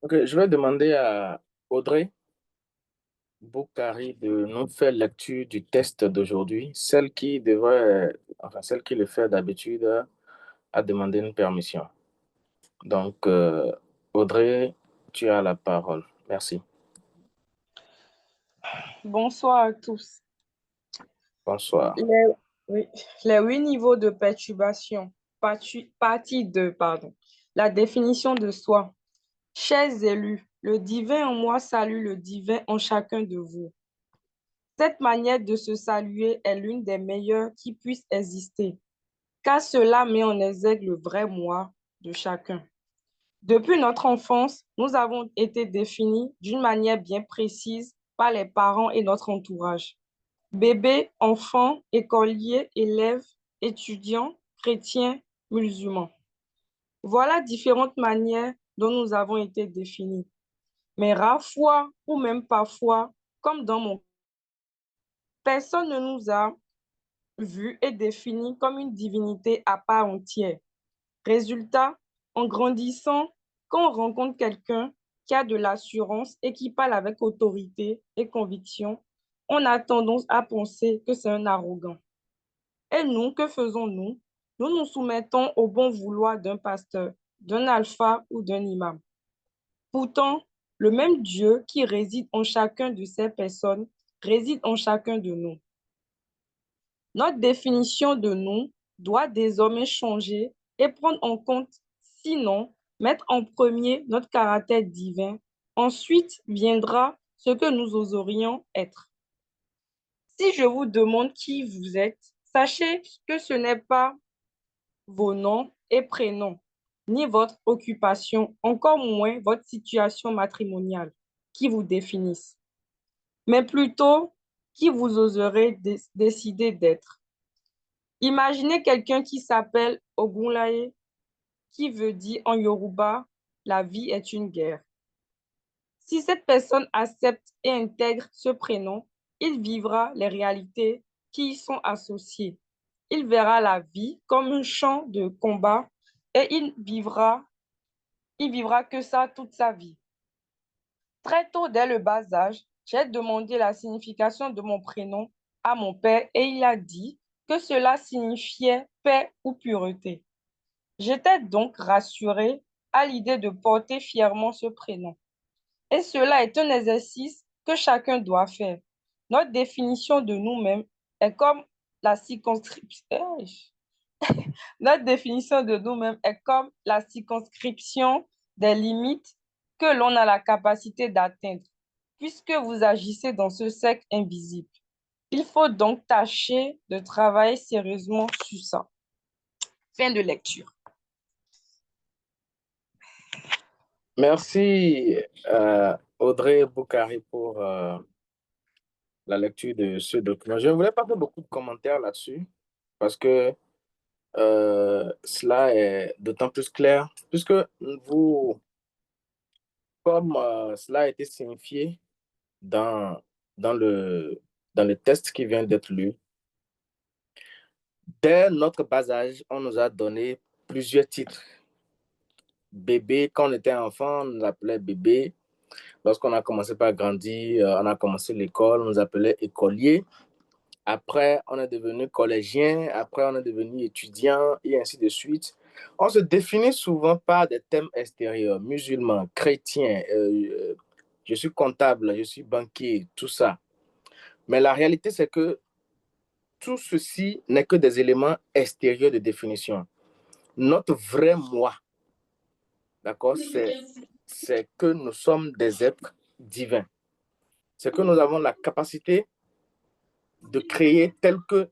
Ok, je vais demander à Audrey Boukari de nous faire lecture du test d'aujourd'hui. Celle qui le fait d'habitude a demandé une permission. Donc, Audrey, tu as la parole. Merci. Bonsoir à tous. Bonsoir. Les, oui, les 8 niveaux de perturbation. Partie 2, pardon. La définition de soi. Chers élus, le divin en moi salue le divin en chacun de vous. Cette manière de se saluer est l'une des meilleures qui puisse exister, car cela met en exergue le vrai moi de chacun. Depuis notre enfance, nous avons été définis d'une manière bien précise par les parents et notre entourage. Bébé, enfant, écolier, élève, étudiant, chrétien, musulman. Voilà différentes manières dont nous avons été définis. Mais rarefois ou même parfois, comme dans mon cas, personne ne nous a vus et définis comme une divinité à part entière. Résultat, en grandissant, quand on rencontre quelqu'un qui a de l'assurance et qui parle avec autorité et conviction, on a tendance à penser que c'est un arrogant. Et nous, que faisons-nous? Nous nous soumettons au bon vouloir d'un pasteur, d'un alpha ou d'un imam. Pourtant, le même Dieu qui réside en chacun de ces personnes réside en chacun de nous. Notre définition de nous doit désormais changer et prendre en compte, sinon, mettre en premier notre caractère divin. Ensuite viendra ce que nous oserions être. Si je vous demande qui vous êtes, sachez que ce n'est pas vos noms et prénoms, ni votre occupation, encore moins votre situation matrimoniale qui vous définissent, mais plutôt qui vous oserez décider d'être. Imaginez quelqu'un qui s'appelle Ogunlaye, qui veut dire en Yoruba, la vie est une guerre. Si cette personne accepte et intègre ce prénom, il vivra les réalités qui y sont associées. Il verra la vie comme un champ de combat et il vivra que ça toute sa vie. Très tôt, dès le bas âge, j'ai demandé la signification de mon prénom à mon père et il a dit que cela signifiait paix ou pureté. J'étais donc rassurée à l'idée de porter fièrement ce prénom. Et cela est un exercice que chacun doit faire. Notre définition de nous-mêmes est comme la circonscription. Notre définition de nous-mêmes est comme la circonscription des limites que l'on a la capacité d'atteindre, puisque vous agissez dans ce cercle invisible. Il faut donc tâcher de travailler sérieusement sur ça. Fin de lecture. Merci, Audrey Boukari, pour la lecture de ce document. Je ne voulais pas faire beaucoup de commentaires là-dessus parce que cela est d'autant plus clair puisque vous, comme cela a été signifié dans, dans le, dans le test qui vient d'être lu, dès notre bas âge, on nous a donné plusieurs titres. Bébé, quand on était enfant, on nous appelait bébé. Lorsqu'on a commencé par grandir, on a commencé l'école, on nous appelait écolier. Après, on est devenu collégien. Après, on est devenu étudiant et ainsi de suite. On se définit souvent par des thèmes extérieurs, musulmans, chrétiens. Je suis comptable, je suis banquier, tout ça. Mais la réalité, c'est que tout ceci n'est que des éléments extérieurs de définition. Notre vrai moi, d'accord, c'est que nous sommes des êtres divins. C'est que nous avons la capacité de créer tel que...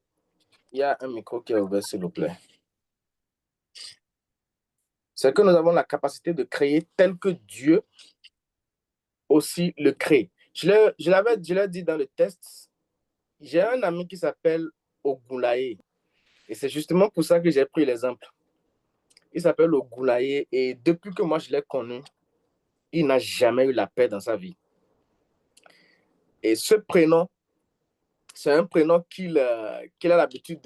Il y a un micro qui est ouvert, s'il vous plaît. C'est que nous avons la capacité de créer tel que Dieu aussi le crée. Je l'ai dit dans le test, j'ai un ami qui s'appelle Ogunlaye. Et c'est justement pour ça que j'ai pris l'exemple. Il s'appelle Ogunlaye et depuis que moi je l'ai connu, il n'a jamais eu la paix dans sa vie. Et ce prénom, c'est un prénom qu'il a l'habitude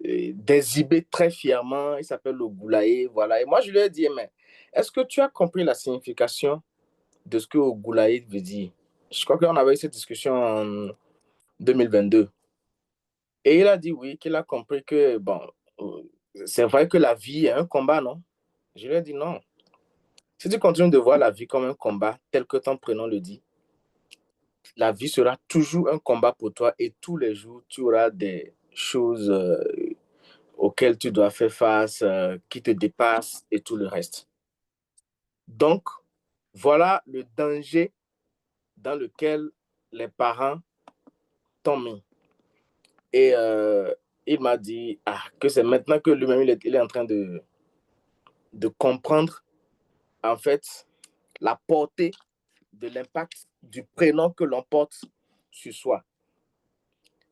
d'exhiber très fièrement. Il s'appelle Ogunlaye, voilà. Et moi je lui ai dit, mais est-ce que tu as compris la signification de ce que Ogoulaïd veut dire? Je crois qu'on avait eu cette discussion en 2022. Et il a dit oui, qu'il a compris que, bon, c'est vrai que la vie est un combat, non? Je lui ai dit non. Si tu continues de voir la vie comme un combat, tel que ton prénom le dit, la vie sera toujours un combat pour toi et tous les jours, tu auras des choses auxquelles tu dois faire face, qui te dépassent et tout le reste. Donc, voilà le danger dans lequel les parents t'ont mis. Et il m'a dit que c'est maintenant que lui-même, il est en train de comprendre, en fait, la portée de l'impact du prénom que l'on porte sur soi.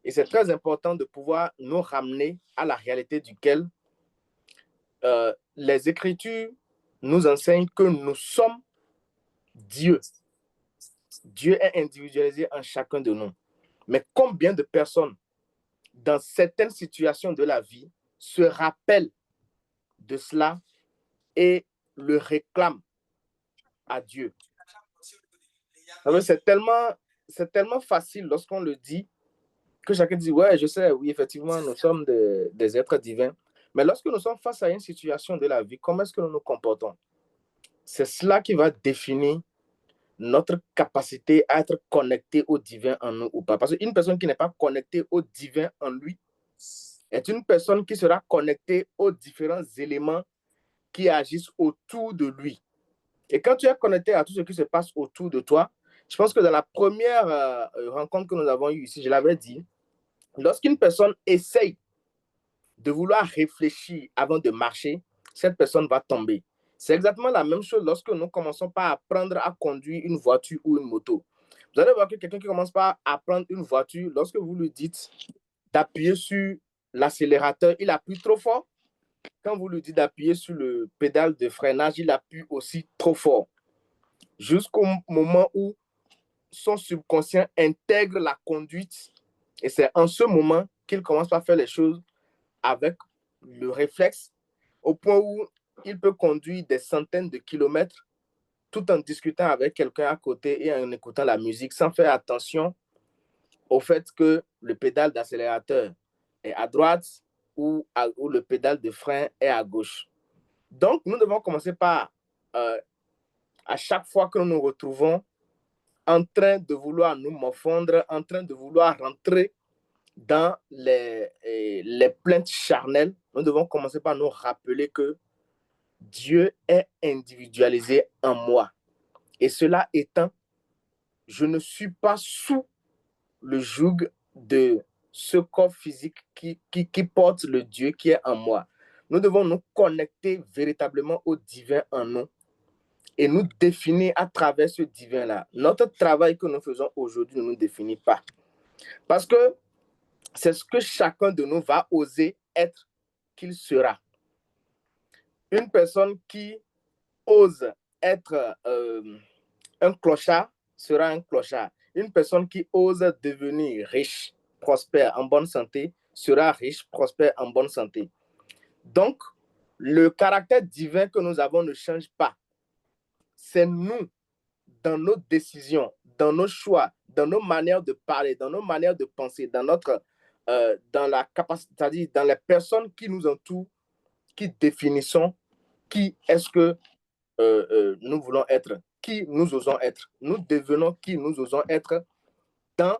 Et c'est très important de pouvoir nous ramener à la réalité duquel les Écritures nous enseignent que nous sommes Dieu. Dieu est individualisé en chacun de nous. Mais combien de personnes, dans certaines situations de la vie, se rappellent de cela et le réclament à Dieu? C'est tellement facile lorsqu'on le dit que chacun dit, ouais, je sais, oui, effectivement, nous sommes des êtres divins. Mais lorsque nous sommes face à une situation de la vie, comment est-ce que nous nous comportons? C'est cela qui va définir notre capacité à être connecté au divin en nous ou pas. Parce qu'une personne qui n'est pas connectée au divin en lui est une personne qui sera connectée aux différents éléments qui agissent autour de lui. Et quand tu es connecté à tout ce qui se passe autour de toi, je pense que dans la première rencontre que nous avons eue ici, je l'avais dit, lorsqu'une personne essaye de vouloir réfléchir avant de marcher, cette personne va tomber. C'est exactement la même chose lorsque nous commençons par apprendre à conduire une voiture ou une moto. Vous allez voir que quelqu'un qui commence par apprendre une voiture, lorsque vous lui dites d'appuyer sur l'accélérateur, il appuie trop fort. Quand vous lui dites d'appuyer sur le pédale de freinage, il appuie aussi trop fort. Jusqu'au moment où son subconscient intègre la conduite. Et c'est en ce moment qu'il commence par faire les choses avec le réflexe, au point où il peut conduire des centaines de kilomètres tout en discutant avec quelqu'un à côté et en écoutant la musique sans faire attention au fait que le pédale d'accélérateur est à droite ou le pédale de frein est à gauche. Donc, nous devons commencer par, à chaque fois que nous nous retrouvons en train de vouloir nous morfondre, en train de vouloir rentrer dans les plaintes charnelles, nous devons commencer par nous rappeler que Dieu est individualisé en moi. Et cela étant, je ne suis pas sous le joug de ce corps physique qui porte le Dieu qui est en moi. Nous devons nous connecter véritablement au divin en nous et nous définir à travers ce divin-là. Notre travail que nous faisons aujourd'hui ne nous définit pas. Parce que c'est ce que chacun de nous va oser être qu'il sera. Une personne qui ose être un clochard sera un clochard. Une personne qui ose devenir riche, prospère, en bonne santé, sera riche, prospère, en bonne santé. Donc, le caractère divin que nous avons ne change pas. C'est nous, dans nos décisions, dans nos choix, dans nos manières de parler, dans nos manières de penser, dans la capacité, c'est-à-dire dans les personnes qui nous entourent, qui définissons qui est-ce que nous voulons être, qui nous osons être. Nous devenons qui nous osons être dans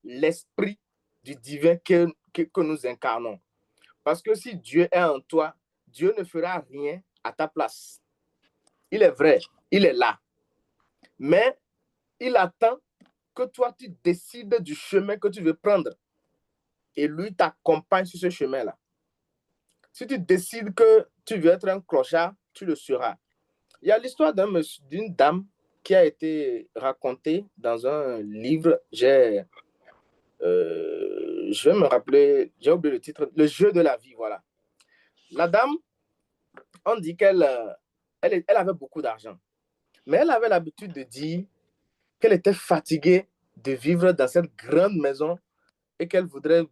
l'esprit du divin que nous incarnons. Parce que si Dieu est en toi, Dieu ne fera rien à ta place. Il est vrai, il est là. Mais il attend que toi, tu décides du chemin que tu veux prendre. Et lui t'accompagne sur ce chemin-là. Si tu décides que tu veux être un clochard, tu le seras. Il y a l'histoire d'une dame qui a été racontée dans un livre. Je vais me rappeler, j'ai oublié le titre, Le jeu de la vie, voilà. La dame, on dit qu'elle elle avait beaucoup d'argent. Mais elle avait l'habitude de dire qu'elle était fatiguée de vivre dans cette grande maison et qu'elle voudrait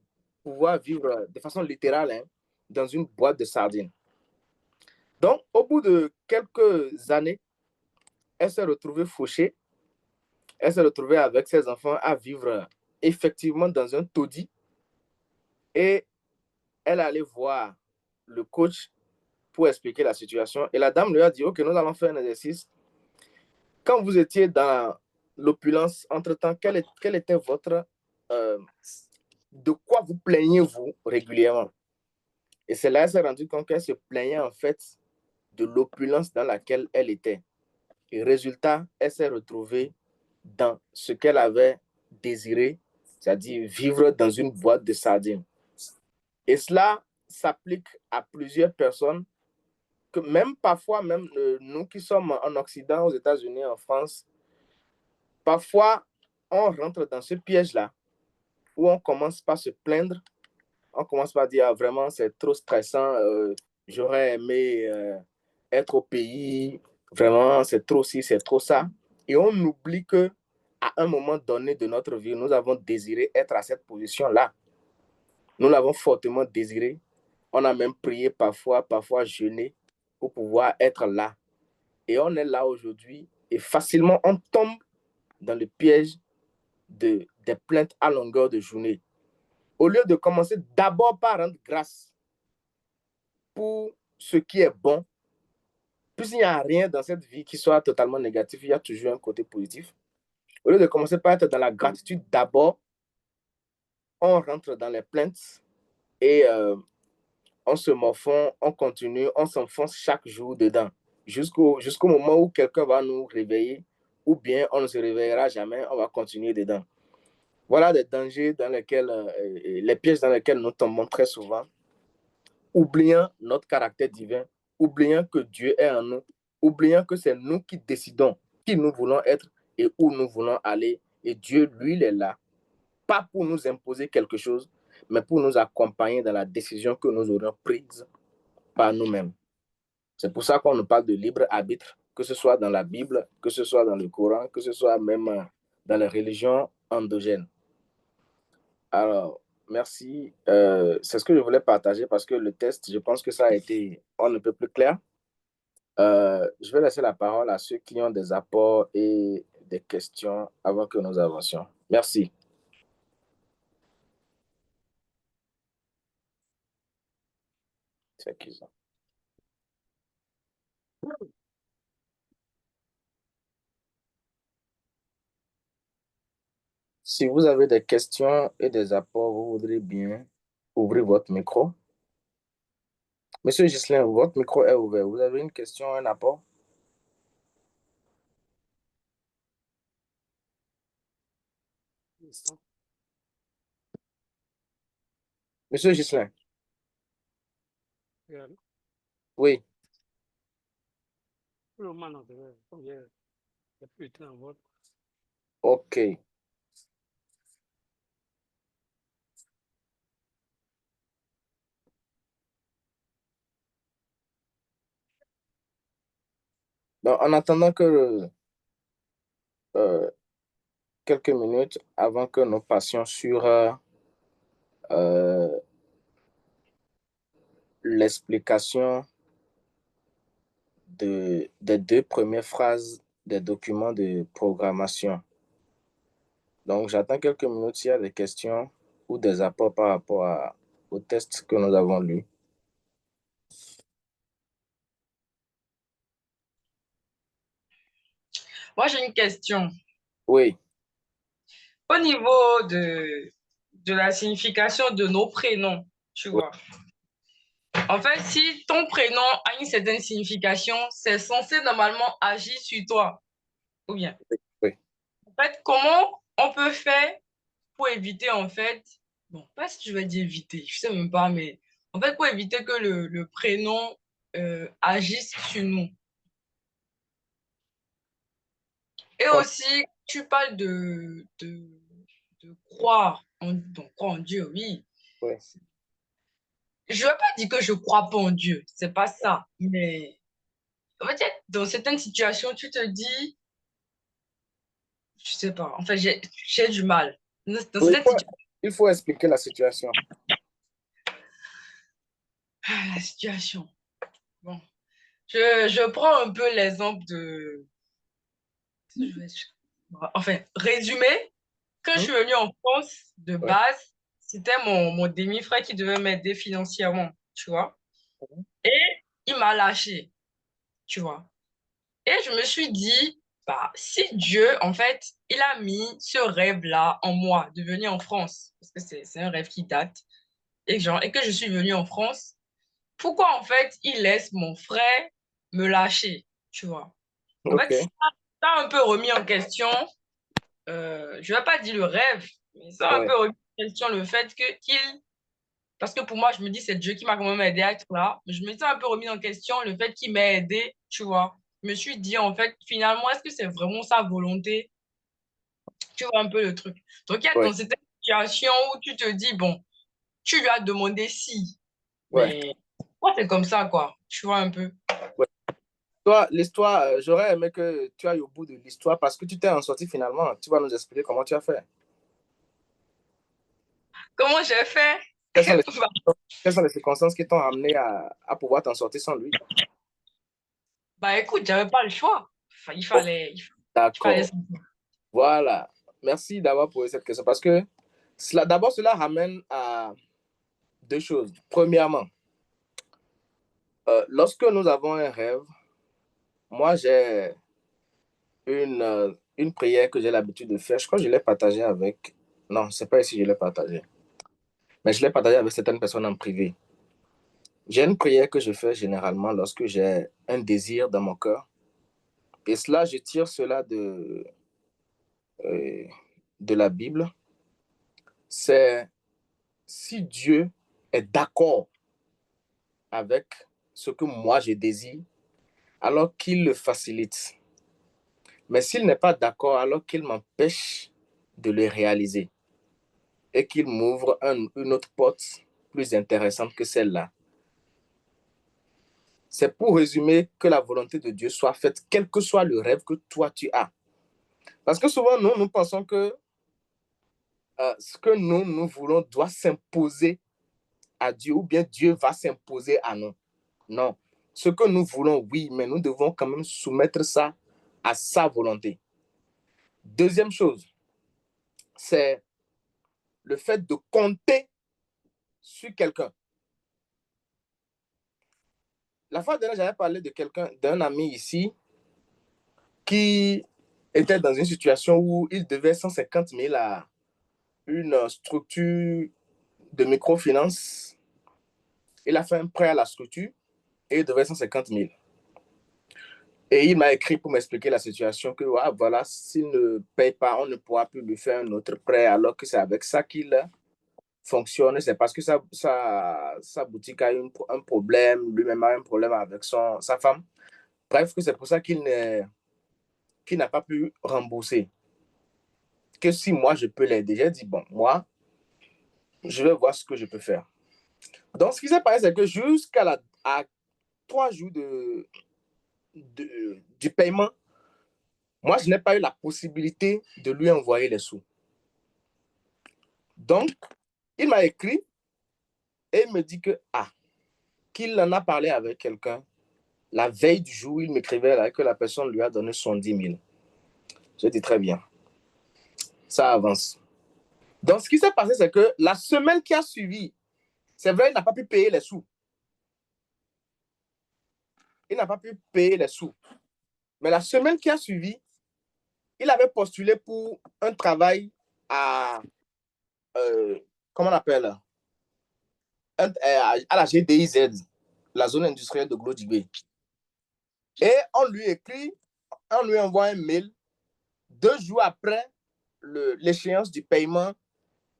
pouvoir vivre de façon littérale dans une boîte de sardines. Donc, au bout de quelques années, elle s'est retrouvée fauchée. Elle s'est retrouvée avec ses enfants à vivre effectivement dans un taudis. Et elle allait voir le coach pour expliquer la situation. Et la dame lui a dit, OK, nous allons faire un exercice. Quand vous étiez dans l'opulence, entre-temps, quel était votre... de quoi vous plaignez-vous régulièrement? Et c'est là qu'elle s'est rendue compte qu'elle se plaignait en fait de l'opulence dans laquelle elle était. Et résultat, elle s'est retrouvée dans ce qu'elle avait désiré, c'est-à-dire vivre dans une boîte de sardines. Et cela s'applique à plusieurs personnes, que même parfois, même nous qui sommes en Occident, aux États-Unis, en France, parfois on rentre dans ce piège-là où on commence par se plaindre, on commence par dire ah, vraiment c'est trop stressant, j'aurais aimé être au pays, vraiment c'est trop ci, c'est trop ça. Et on oublie que à un moment donné de notre vie, nous avons désiré être à cette position-là. Nous l'avons fortement désiré. On a même prié parfois, parfois jeûné pour pouvoir être là. Et on est là aujourd'hui et facilement on tombe dans le piège des plaintes à longueur de journée. Au lieu de commencer d'abord par rendre grâce pour ce qui est bon, puisqu'il n'y a rien dans cette vie qui soit totalement négatif, il y a toujours un côté positif. Au lieu de commencer par être dans la gratitude d'abord, on rentre dans les plaintes et on se morfond, on continue, on s'enfonce chaque jour dedans, jusqu'au moment où quelqu'un va nous réveiller, ou bien on ne se réveillera jamais, on va continuer dedans. Voilà des dangers dans lesquels, les pièges dans lesquels nous tombons très souvent, oubliant notre caractère divin, oubliant que Dieu est en nous, oubliant que c'est nous qui décidons qui nous voulons être et où nous voulons aller. Et Dieu, lui, il est là, pas pour nous imposer quelque chose, mais pour nous accompagner dans la décision que nous aurons prise par nous-mêmes. C'est pour ça qu'on nous parle de libre arbitre, que ce soit dans la Bible, que ce soit dans le Coran, que ce soit même dans les religions endogènes. Alors, merci. C'est ce que je voulais partager parce que le test, je pense que ça a été on ne peut plus clair. Je vais laisser la parole à ceux qui ont des apports et des questions avant que nous avancions. Merci. C'est qui ça? Si vous avez des questions et des apports, vous voudrez bien ouvrir votre micro. Monsieur Ghislain, votre micro est ouvert. Vous avez une question, un apport? Monsieur Ghislain, oui. OK. Donc, en attendant que euh, quelques minutes avant que nous passions sur euh, l'explication des deux premières phrases des documents de programmation. Donc, j'attends quelques minutes s'il y a des questions ou des apports par rapport au test que nous avons lu. Moi, j'ai une question. Oui, Au niveau de la signification de nos prénoms, tu oui, vois. En fait, si ton prénom a une certaine signification, c'est censé normalement agir sur toi. Ou bien. oui. En fait, comment on peut faire pour éviter, en fait, bon, pas si je vais dire éviter, je sais même pas, mais en fait, pour éviter que le prénom agisse sur nous. Et Quand- aussi, tu parles de croire croire en Dieu, oui. oui. Je ne veux pas dire que je crois pas en Dieu, c'est pas ça. Mais en fait, dans certaines situations, tu te dis, je sais pas, en fait, j'ai du mal. Dans Oui, certaines situations, il faut expliquer la situation. la situation. Bon. Je prends un peu l'exemple de... Enfin, résumé, quand je Mhm. suis venue en France, de Ouais. base, c'était mon demi-frère qui devait m'aider financièrement, tu vois. Et il m'a lâché, tu vois. Et je me suis dit, bah, si Dieu, en fait, il a mis ce rêve-là en moi, de venir en France, parce que c'est un rêve qui date, et que je suis venue en France, pourquoi, en fait, il laisse mon frère me lâcher, tu vois? En fait, Ok. ça a un peu remis en question, je vais pas dire le rêve, mais ça a un Ouais. peu remis en question le fait parce que pour moi, je me dis, c'est Dieu qui m'a quand même aidé à être là. Mais je me suis un peu remis en question le fait qu'il m'ait aidé, tu vois. Je me suis dit, en fait, finalement, est-ce que c'est vraiment sa volonté? Tu vois un peu le truc. Donc, il y a Ouais. dans cette situation où tu te dis, bon, tu lui as demandé si, Ouais. mais moi, c'est comme ça, quoi. Tu vois un peu. Ouais. Toi, l'histoire, j'aurais aimé que tu ailles au bout de l'histoire parce que tu t'es en sorti finalement. Tu vas nous expliquer comment tu as fait. Comment j'ai fait? Quelles sont les, quelles sont les circonstances qui t'ont amené à pouvoir t'en sortir sans lui? Bah, écoute, j'avais pas le choix. Enfin, il fallait. D'accord. Voilà. Merci d'avoir posé cette question parce que d'abord, cela ramène à deux choses. Premièrement, lorsque nous avons un rêve, moi, j'ai une prière que j'ai l'habitude de faire. Je crois que je l'ai partagée avec... Non, je ne sais pas si je l'ai partagée. Mais je l'ai partagée avec certaines personnes en privé. J'ai une prière que je fais généralement lorsque j'ai un désir dans mon cœur. Et cela, je tire cela euh, de la Bible. C'est si Dieu est d'accord avec ce que moi je désire, alors qu'il le facilite. Mais s'il n'est pas d'accord, alors qu'il m'empêche de le réaliser et qu'il m'ouvre une autre porte plus intéressante que celle-là. C'est pour résumer que la volonté de Dieu soit faite, quel que soit le rêve que toi tu as. Parce que souvent, nous pensons que ce que nous voulons doit s'imposer à Dieu ou bien Dieu va s'imposer à nous. Non. Ce que nous voulons, oui, mais nous devons quand même soumettre ça à sa volonté. Deuxième chose, c'est le fait de compter sur quelqu'un. La fois dernière, j'avais parlé de quelqu'un, d'un ami ici, qui était dans une situation où il devait 150 000 à une structure de microfinance. Il a fait un prêt à la structure et il devait 150 000. Et il m'a écrit pour m'expliquer la situation que ah, voilà, s'il ne paye pas, on ne pourra plus lui faire un autre prêt alors que c'est avec ça qu'il fonctionne. C'est parce que sa boutique a un problème, lui-même a un problème avec sa femme. Bref, que c'est pour ça qu'il n'a pas pu rembourser. Que si moi je peux l'aider, j'ai dit bon, moi, je vais voir ce que je peux faire. Donc, ce qui s'est passé, c'est que à 3 jours du paiement, moi, je n'ai pas eu la possibilité de lui envoyer les sous. Donc, il m'a écrit et il me dit qu'il en a parlé avec quelqu'un. La veille du jour, il m'écrivait là, que la personne lui a donné 10 000. J'ai dit très bien, ça avance. Donc, ce qui s'est passé, c'est que la semaine qui a suivi, c'est vrai, il n'a pas pu payer les sous. Il n'a pas pu payer les sous. Mais la semaine qui a suivi, il avait postulé pour un travail à, comment on appelle, à la GDIZ, la zone industrielle de Glodibé. Et on lui envoie un mail 2 jours après l'échéance du paiement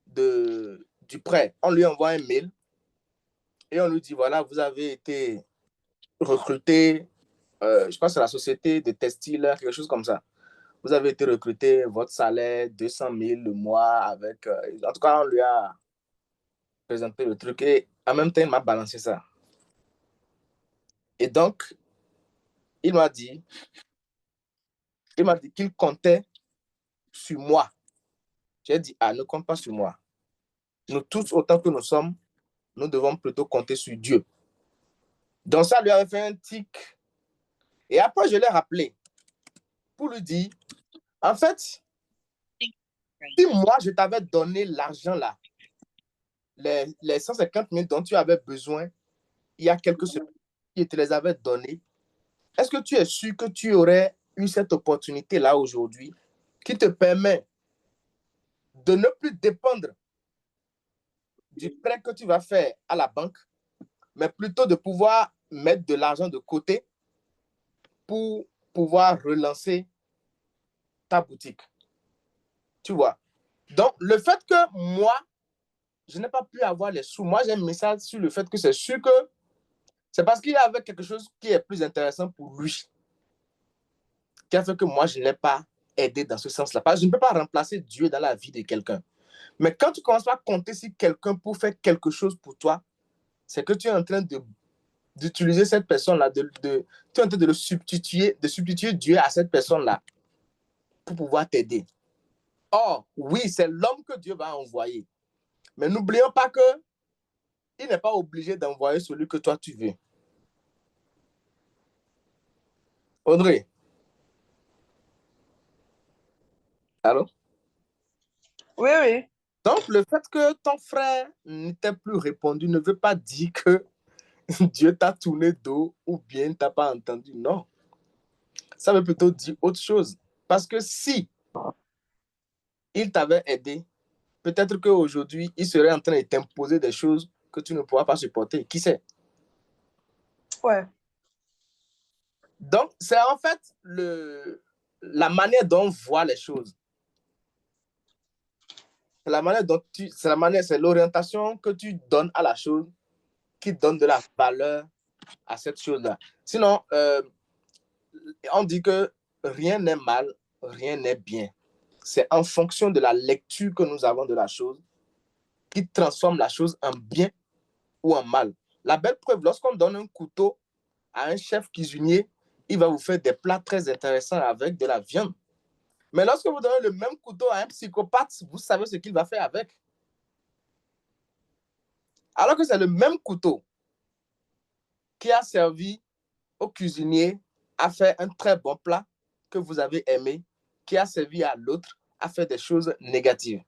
du prêt. On lui envoie un mail et on lui dit, voilà, vous avez été recruté, je pense que c'est la société de textile, quelque chose comme ça. Vous avez été recruté, votre salaire, 200 000 le mois avec... en tout cas, on lui a présenté le truc et en même temps, il m'a balancé ça. Et donc, il m'a dit, qu'il comptait sur moi. J'ai dit, ne compte pas sur moi. Nous tous, autant que nous sommes, nous devons plutôt compter sur Dieu. Donc ça lui avait fait un tic Et après, je l'ai rappelé pour lui dire, en fait, si moi, je t'avais donné l'argent là, les 150 000 dont tu avais besoin il y a quelques semaines, et te les avais donnés, est-ce que tu es sûr que tu aurais eu cette opportunité-là aujourd'hui qui te permet de ne plus dépendre du prêt que tu vas faire à la banque, mais plutôt de pouvoir mettre de l'argent de côté pour pouvoir relancer ta boutique. Tu vois. Donc, le fait que moi, je n'ai pas pu avoir les sous, moi, j'ai un message sur le fait que c'est sûr que c'est parce qu'il y avait quelque chose qui est plus intéressant pour lui qui a fait que moi, je ne l'ai pas aidé dans ce sens-là. Parce que je ne peux pas remplacer Dieu dans la vie de quelqu'un. Mais quand tu commences à compter sur quelqu'un pour faire quelque chose pour toi, c'est que tu es en train d'utiliser cette personne-là, tu es en train de substituer Dieu à cette personne-là pour pouvoir t'aider. Or, oui, c'est l'homme que Dieu va envoyer. Mais n'oublions pas que il n'est pas obligé d'envoyer celui que toi tu veux. Audrey. Allô? Oui, oui. Donc, le fait que ton frère ne t'ait plus répondu ne veut pas dire que Dieu t'a tourné dos ou bien ne t'a pas entendu. Non. Ça veut plutôt dire autre chose. Parce que si il t'avait aidé, peut-être qu'aujourd'hui, il serait en train de t'imposer des choses que tu ne pourras pas supporter. Qui sait? Ouais. Donc, c'est en fait la manière dont on voit les choses. C'est la manière dont c'est l'orientation que tu donnes à la chose qui donne de la valeur à cette chose-là. Sinon, on dit que rien n'est mal, rien n'est bien. C'est en fonction de la lecture que nous avons de la chose qui transforme la chose en bien ou en mal. La belle preuve, lorsqu'on donne un couteau à un chef cuisinier, il va vous faire des plats très intéressants avec de la viande. Mais lorsque vous donnez le même couteau à un psychopathe, vous savez ce qu'il va faire avec. Alors que c'est le même couteau qui a servi au cuisinier à faire un très bon plat que vous avez aimé, qui a servi à l'autre à faire des choses négatives.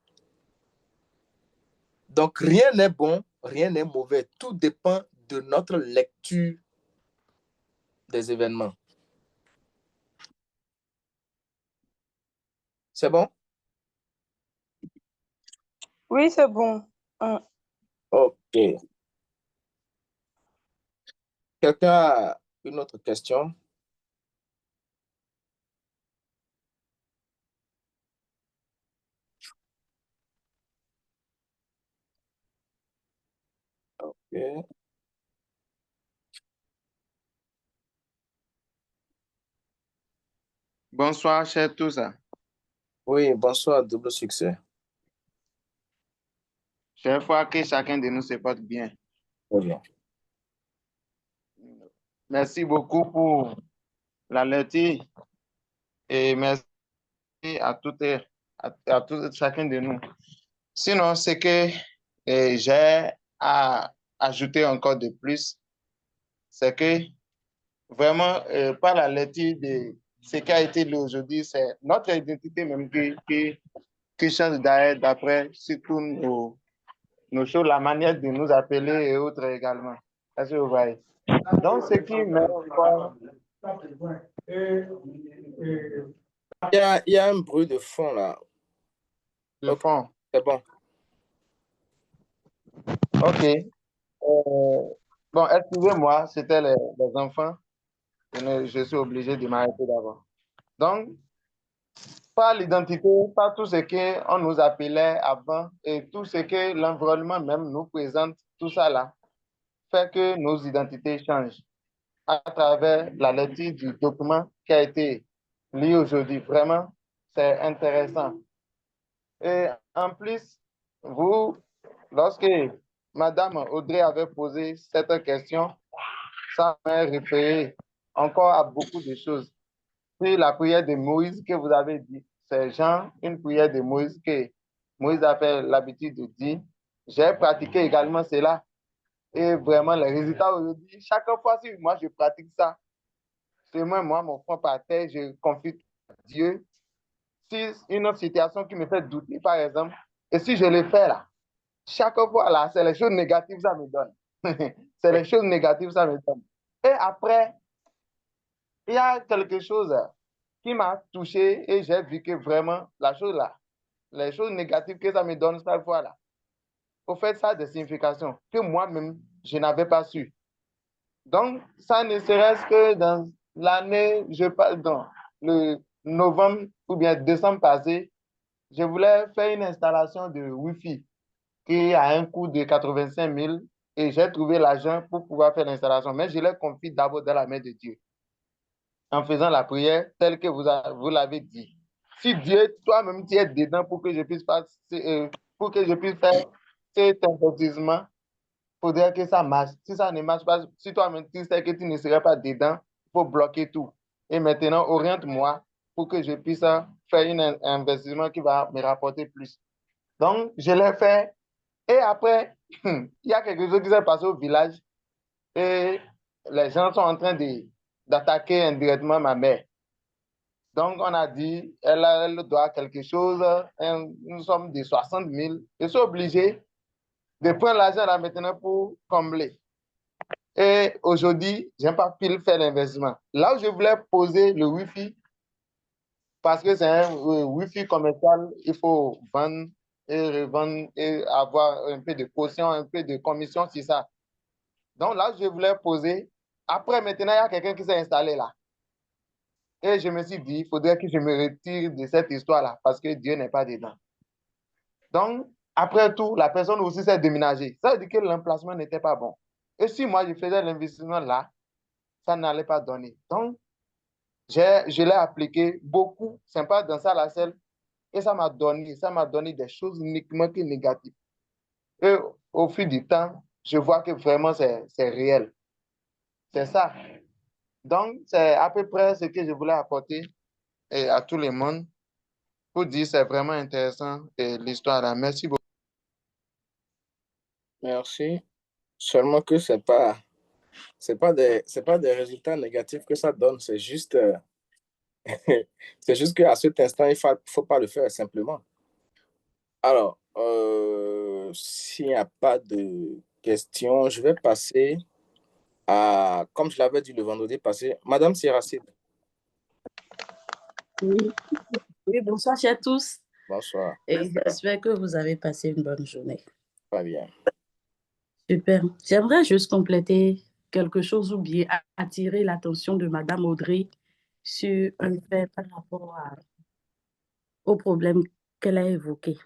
Donc, rien n'est bon, rien n'est mauvais. Tout dépend de notre lecture des événements. C'est bon? Oui, c'est bon. OK. Quelqu'un a une autre question? OK. Bonsoir, chers tous. Oui, bonsoir, double succès. Chaque fois que chacun de nous se porte bien. Très bien. Merci beaucoup pour la lecture et merci à tout chacun de nous. Sinon, ce que j'ai à ajouter encore de plus, c'est que vraiment, par la lecture de ce qui a été lu aujourd'hui, c'est notre identité même qui change d'après surtout nos choses, la manière de nous appeler et autres également. Est-ce que vous voyez? Donc, ce qui met encore Il y a un bruit de fond là. de OK, fond. c'est bon. OK. Bon, excusez-moi, c'était les enfants. Je suis obligé de m'arrêter d'abord. Donc, par l'identité, par tout ce qu'on nous appelait avant et tout ce que l'environnement même nous présente, tout ça là, fait que nos identités changent à travers la lecture du document qui a été lu aujourd'hui. Vraiment, c'est intéressant. Et en plus, vous, lorsque Madame Audrey avait posé cette question, ça m'a référé encore à beaucoup de choses. Puis la prière de Moïse que vous avez dit, c'est Jean, une prière de Moïse que Moïse a fait l'habitude de dire. J'ai pratiqué également cela. Et vraiment, les résultats aujourd'hui, chaque fois, si moi je pratique ça, moi, mon front par terre, je confie à Dieu. Si une autre situation qui me fait douter, par exemple, et si je le fais là, chaque fois là, c'est les choses négatives ça me donne. C'est les choses négatives ça me donne. Et après, il y a quelque chose qui m'a touché et j'ai vu que vraiment, la chose là, les choses négatives que ça me donne chaque fois là, au fait, ça a des significations que moi-même, je n'avais pas su. Donc, ça ne serait-ce que dans l'année, je parle dans le novembre ou bien décembre passé, je voulais faire une installation de Wi-Fi qui a un coût de 85 000 et j'ai trouvé l'argent pour pouvoir faire l'installation. Mais je l'ai confié d'abord dans la main de Dieu en faisant la prière telle que vous l'avez dit. Si Dieu, toi-même, tu es dedans pour que je puisse faire, pour que je puisse faire cet investissement, il faudrait que ça marche. Si ça ne marche pas, si toi-même tu sais que tu ne serais pas dedans, il faut bloquer tout. Et maintenant, oriente-moi pour que je puisse faire un investissement qui va me rapporter plus. Donc, je l'ai fait. Et après, il y a quelque chose qui s'est passé au village et les gens sont en train d'attaquer indirectement ma mère. Donc, on a dit, elle doit quelque chose, nous sommes de 60 000. Je suis obligé de prendre l'argent là maintenant pour combler. Et aujourd'hui, je n'ai pas pu faire l'investissement. Là où je voulais poser le Wi-Fi, parce que c'est un Wi-Fi commercial, il faut vendre et revendre et avoir un peu de caution, un peu de commission sur ça. Donc là, je voulais poser. Après, maintenant, il y a quelqu'un qui s'est installé là. Et je me suis dit, il faudrait que je me retire de cette histoire-là parce que Dieu n'est pas dedans. Donc, après tout, la personne aussi s'est déménagée. Ça veut dire que l'emplacement n'était pas bon. Et si moi, je faisais l'investissement là, ça n'allait pas donner. Donc, je l'ai appliqué beaucoup, c'est pas dans ça la selle, et ça m'a donné des choses uniquement que négatives. Et au fil du temps, je vois que vraiment c'est réel. C'est ça. Donc, c'est à peu près ce que je voulais apporter à tout le monde pour dire c'est vraiment intéressant l'histoire là. Merci beaucoup. Merci. Seulement que c'est pas des résultats négatifs que ça donne. C'est juste, c'est juste qu'à cet instant, faut pas le faire simplement. Alors, s'il n'y a pas de questions, je vais passer à, comme je l'avais dit le vendredi passé, Madame Siracide. Oui. Oui, bonsoir à tous. Bonsoir. Et j'espère que vous avez passé une bonne journée. Pas bien. Super. J'aimerais juste compléter quelque chose ou bien attirer l'attention de Madame Audrey sur un fait par rapport au problème qu'elle a évoqué.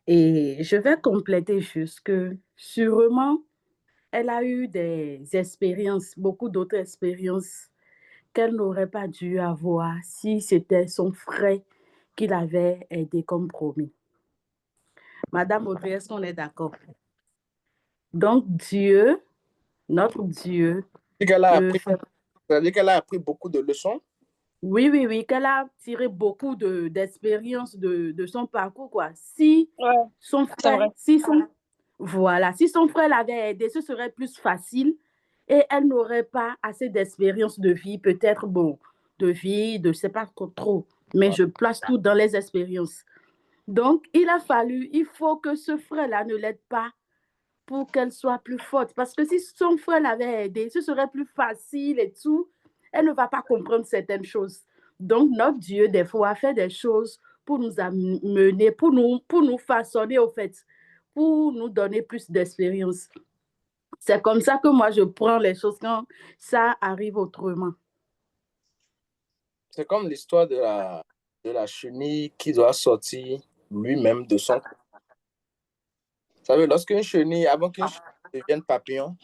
Et je vais compléter juste que sûrement, elle a eu des expériences, beaucoup d'autres expériences qu'elle n'aurait pas dû avoir si c'était son frère qui l'avait aidé comme promis. Madame Audrey, est-ce qu'on est d'accord? Donc, Dieu, notre Dieu, C'est-à-dire qu'elle a appris beaucoup de leçons. oui, qu'elle a tiré beaucoup d'expérience de son parcours, quoi. Si son frère, voilà, si son frère l'avait aidé, ce serait plus facile et elle n'aurait pas assez d'expérience de vie, peut-être, bon, de vie, de je sais pas trop, mais je place tout dans les expériences. Donc, il faut que ce frère-là ne l'aide pas pour qu'elle soit plus forte. Parce que si son frère l'avait aidée, ce serait plus facile et tout. Elle ne va pas comprendre certaines choses. Donc, notre Dieu, des fois, fait des choses pour nous amener, pour nous façonner, au fait, pour nous donner plus d'expérience. C'est comme ça que moi, je prends les choses quand ça arrive autrement. C'est comme l'histoire de la chenille qui doit sortir lui-même de son... Vous savez, lorsqu'une chenille, avant qu'une chenille devienne papillon,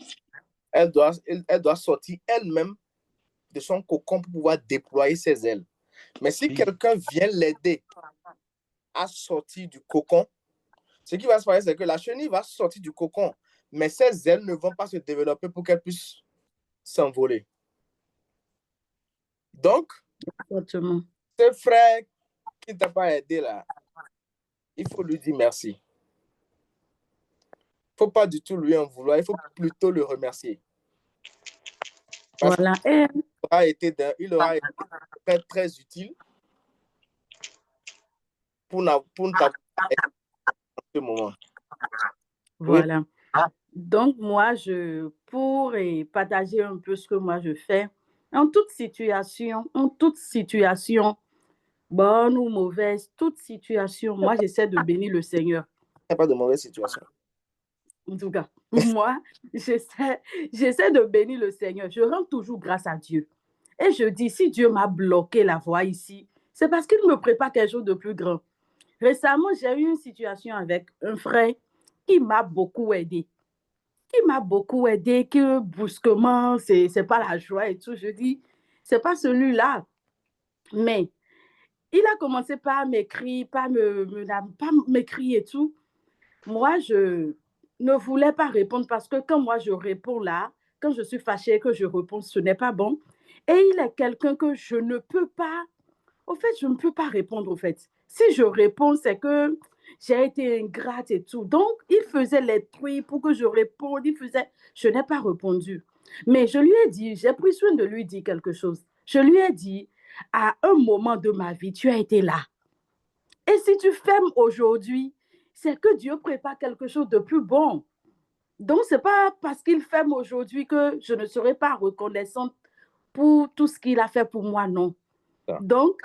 elle doit sortir elle-même de son cocon pour pouvoir déployer ses ailes. Mais si quelqu'un vient l'aider à sortir du cocon, ce qui va se passer, c'est que la chenille va sortir du cocon, mais ses ailes ne vont pas se développer pour qu'elle puisse s'envoler. Donc, ce frère qui ne t'a pas aidé là, il faut lui dire merci. Il ne faut pas du tout lui en vouloir, il faut plutôt le remercier. Parce Voilà. il aura été très, très utile pour ne t'avoir en ce moment. Oui. Voilà. Donc, moi, pour partager un peu ce que moi je fais, en toute situation, bonne ou mauvaise, toute situation, moi, j'essaie de bénir le Seigneur. Il n'y a pas de mauvaise situation. En tout cas, moi, j'essaie de bénir le Seigneur. Je rends toujours grâce à Dieu. Et je dis, si Dieu m'a bloqué la voie ici, c'est parce qu'il me prépare quelque chose de plus grand. Récemment, j'ai eu une situation avec un frère qui m'a beaucoup aidé. Que brusquement, c'est pas la joie et tout. Je dis, c'est pas celui-là. Mais il a commencé par m'écrire, pas m'écrire et tout. Moi, je ne voulais pas répondre parce que quand moi je réponds là, quand je suis fâchée, que je réponds, ce n'est pas bon. Et il est quelqu'un que je ne peux pas, au fait, je ne peux pas répondre, au fait. Si je réponds, c'est que j'ai été ingrate et tout. Donc, il faisait les trucs pour que je réponde. Je n'ai pas répondu. Mais je lui ai dit, j'ai pris soin de lui dire quelque chose. Je lui ai dit, à un moment de ma vie, tu as été là. Et si tu fermes aujourd'hui, c'est que Dieu prépare quelque chose de plus bon. Donc, ce n'est pas parce qu'il ferme aujourd'hui que je ne serai pas reconnaissante pour tout ce qu'il a fait pour moi, non. Donc,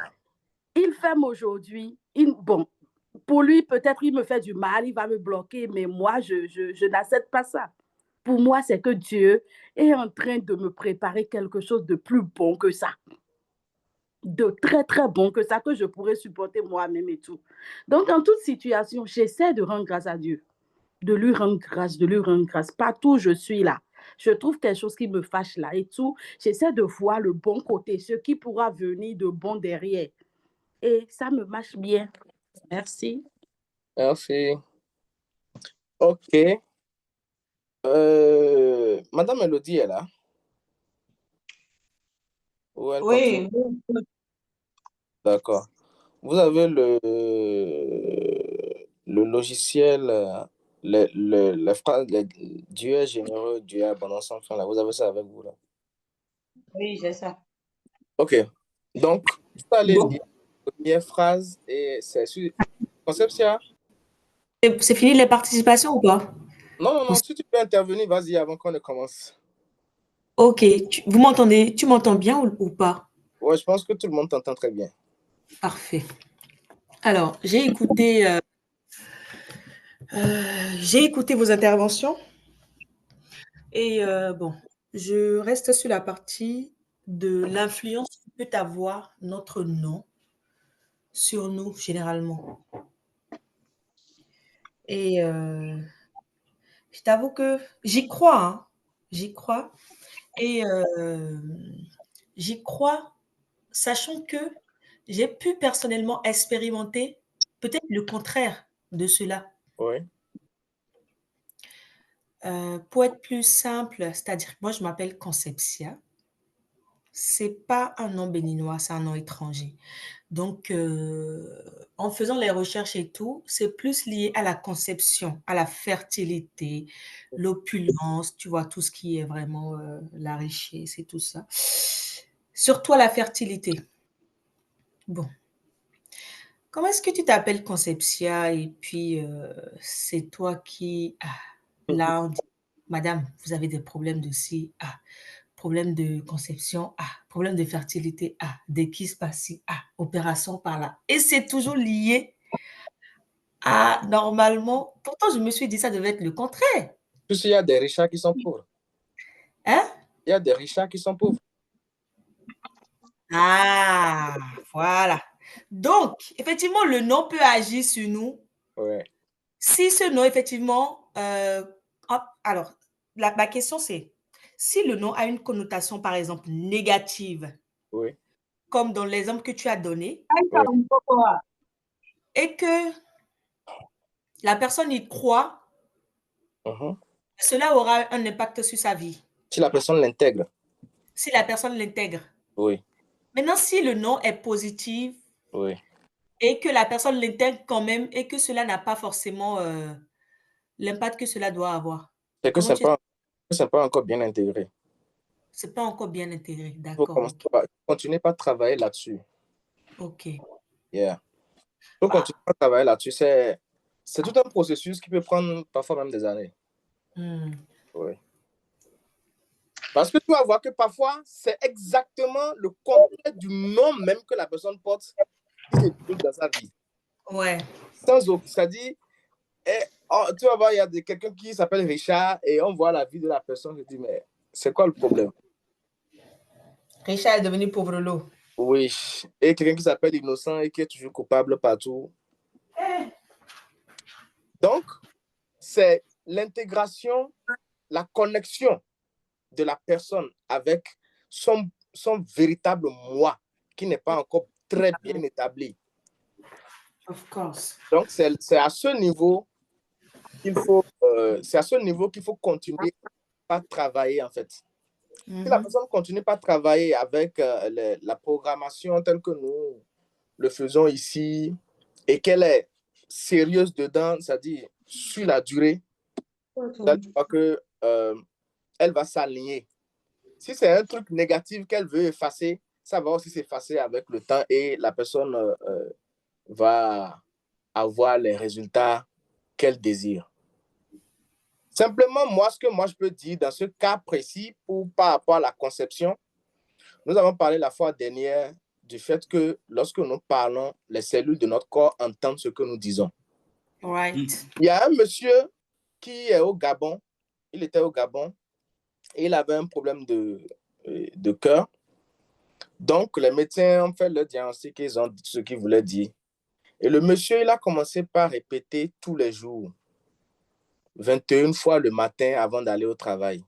il ferme aujourd'hui. Bon, pour lui, peut-être il me fait du mal, il va me bloquer, mais moi, je n'accepte pas ça. Pour moi, c'est que Dieu est en train de me préparer quelque chose de plus bon que ça. De très, très bon que ça, que je pourrais supporter moi-même et tout. Donc, en toute situation, j'essaie de rendre grâce à Dieu, de lui rendre grâce. Partout où je suis là, je trouve quelque chose qui me fâche là et tout. J'essaie de voir le bon côté, ce qui pourra venir de bon derrière. Et ça me marche bien. Merci. Merci. OK. Madame Elodie est là? Ou elle Oui. continue? D'accord. Vous avez le logiciel, la phrase, Dieu est généreux, Dieu est abondant sans fin, là. Vous avez ça avec vous, là? Oui, j'ai ça. OK. Donc, vous allez Bon. lire la première phrase et c'est sur Concepcia. C'est fini les participations ou pas? Non, si tu peux intervenir, vas-y avant qu'on ne commence. Ok, vous m'entendez? Tu m'entends bien ou pas? Ouais, je pense que tout le monde t'entend très bien. Parfait. Alors, j'ai écouté vos interventions et bon, je reste sur la partie de l'influence que peut avoir notre nom sur nous généralement. Et je t'avoue que j'y crois, hein. J'y crois. Et j'y crois, sachant que j'ai pu personnellement expérimenter peut-être le contraire de cela. Oui. Pour être plus simple, c'est-à-dire que moi, je m'appelle Concepcia. C'est pas un nom béninois, c'est un nom étranger. Donc, en faisant les recherches et tout, c'est plus lié à la conception, à la fertilité, l'opulence, tu vois, tout ce qui est vraiment la richesse et tout ça. Surtout à la fertilité. Bon. Comment est-ce que tu t'appelles Concepcia et puis c'est toi qui... là, on dit, madame, vous avez des problèmes de ci, problème de conception, problème de fertilité, des kystes par-ci, opération par-là. Et c'est toujours lié à, normalement, pourtant je me suis dit ça devait être le contraire. Plus il y a des richards qui sont pauvres. Hein? Il y a des richards qui sont pauvres. Ah, voilà. Donc, effectivement, le nom peut agir sur nous. Ouais. Si ce nom, effectivement, alors, ma question c'est, si le nom a une connotation, par exemple, négative, Oui. comme dans l'exemple que tu as donné, Ouais. et que la personne y croit, cela aura un impact sur sa vie. Si la personne l'intègre. Si la personne l'intègre. Oui. Maintenant, si le nom est positif, oui, et que la personne l'intègre quand même, et que cela n'a pas forcément l'impact que cela doit avoir. c'est que ce n'est pas encore bien intégré. C'est pas encore bien intégré, Il faut d'accord. continuer par travailler là-dessus. Ok. Yeah. Il faut continuer par travailler là-dessus. C'est tout un processus qui peut prendre parfois même des années. Oui. Parce que tu vas voir que parfois, c'est exactement le contraire du nom même que la personne porte qui se déroule dans sa vie. Ouais. Ça dit, tu vas voir, il y a quelqu'un qui s'appelle Richard et on voit la vie de la personne. Je dis, mais c'est quoi le problème? Richard est devenu pauvre lot. Oui. Et quelqu'un qui s'appelle Innocent et qui est toujours coupable partout. Donc, c'est l'intégration, la connexion de la personne avec son véritable moi qui n'est pas encore très bien établi. Of course. Donc, c'est à ce niveau qu'il faut, continuer à travailler, en fait. Si la personne continue pas à travailler avec la programmation telle que nous le faisons ici et qu'elle est sérieuse dedans, c'est-à-dire sur la durée, ça veut dire que elle va s'aligner. Si c'est un truc négatif qu'elle veut effacer, ça va aussi s'effacer avec le temps et la personne va avoir les résultats qu'elle désire. Simplement, ce que je peux dire dans ce cas précis par rapport à la conception, nous avons parlé la fois dernière du fait que lorsque nous parlons, les cellules de notre corps entendent ce que nous disons. Right. Il y a un monsieur qui est au Gabon, il était au Gabon et il avait un problème de cœur. Donc, les médecins ont fait le diagnostic et ils ont dit ce qu'ils voulaient dire. Et le monsieur, il a commencé par répéter tous les jours, 21 fois le matin avant d'aller au travail.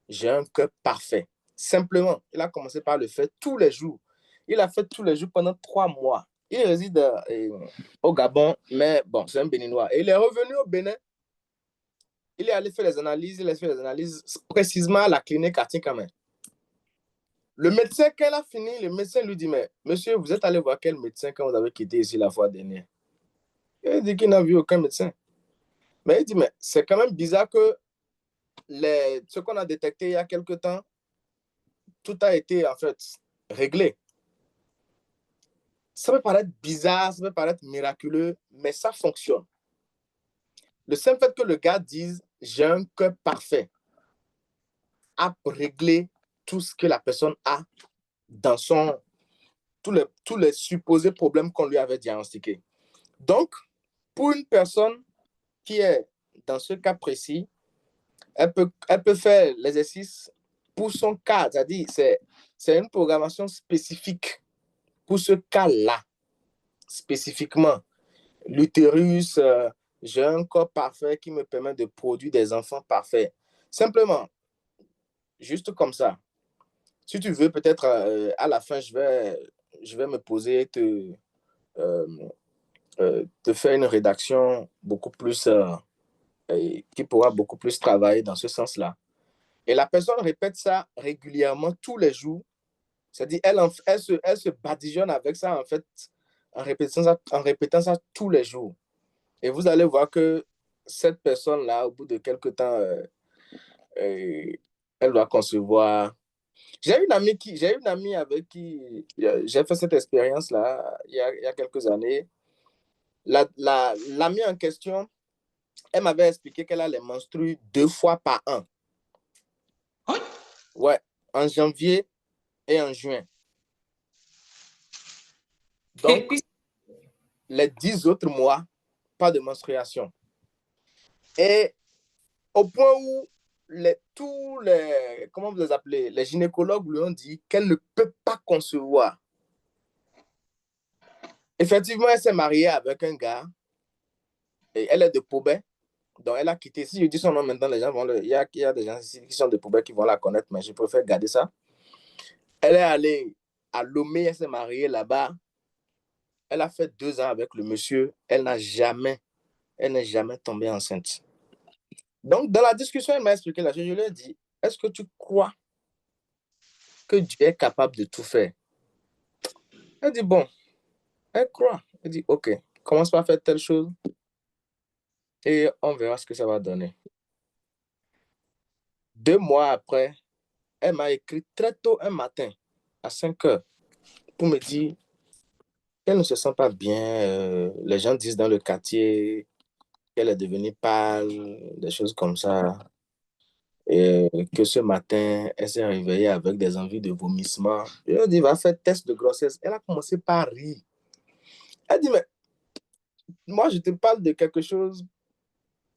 J'ai un cœur parfait. Simplement, il a commencé par le faire tous les jours. Il a fait tous les jours pendant 3 mois. Il réside au Gabon, mais bon, c'est un Béninois. Et il est revenu au Bénin. Il est allé faire les analyses. Il a fait les analyses précisément à la clinique à Tinkamé. Le médecin, quand il a fini, le médecin lui dit, mais monsieur, vous êtes allé voir quel médecin quand vous avez quitté ici la fois dernière? Il dit qu'il n'a vu aucun médecin. Mais il dit, mais c'est quand même bizarre que ce qu'on a détecté il y a quelque temps, tout a été en fait réglé. Ça peut paraître bizarre, ça peut paraître miraculeux, mais ça fonctionne. Le simple fait que le gars dise « j'ai un cœur parfait » a réglé tout ce que la personne a dans tous les supposés problèmes qu'on lui avait diagnostiqués. Donc, pour une personne qui est dans ce cas précis, elle peut faire l'exercice pour son cas, c'est-à-dire c'est une programmation spécifique pour ce cas-là, spécifiquement. L'utérus, j'ai un corps parfait qui me permet de produire des enfants parfaits. Simplement, juste comme ça. Si tu veux, peut-être à la fin, je vais me poser te faire une rédaction beaucoup plus, qui pourra beaucoup plus travailler dans ce sens-là. Et la personne répète ça régulièrement tous les jours. C'est-à-dire, elle se badigeonne avec ça, en fait, en répétant ça tous les jours. Et vous allez voir que cette personne-là, au bout de quelques temps, elle va concevoir. J'ai une amie avec qui j'ai fait cette expérience-là il y a quelques années. L'amie en question, elle m'avait expliqué qu'elle allait menstruer 2 fois par an. Ouais, en janvier et en juin. Donc, les 10 autres mois, pas de menstruation. Et au point où comment vous les appelez, les gynécologues lui ont dit qu'elle ne peut pas concevoir. Effectivement, elle s'est mariée avec un gars. Et elle est de Pobet. Donc, elle a quitté. Si je dis son nom maintenant, les gens vont il y a des gens ici qui sont de Pobet qui vont la connaître, mais je préfère garder ça. Elle est allée à Lomé, elle s'est mariée là-bas. Elle a fait 2 ans avec le monsieur. Elle n'est jamais tombée enceinte. Donc, dans la discussion, elle m'a expliqué la chose. Je lui ai dit, est-ce que tu crois que Dieu est capable de tout faire? Elle dit, bon, elle croit. Elle dit, ok, commence par faire telle chose et on verra ce que ça va donner. 2 mois après, elle m'a écrit très tôt un matin, à 5 heures, pour me dire qu'elle ne se sent pas bien. Les gens disent dans le quartier qu'elle est devenue pâle, des choses comme ça. Et que ce matin, elle s'est réveillée avec des envies de vomissement. Je lui ai dit, va faire test de grossesse. Elle a commencé par rire. Elle dit, mais moi, je te parle de quelque chose,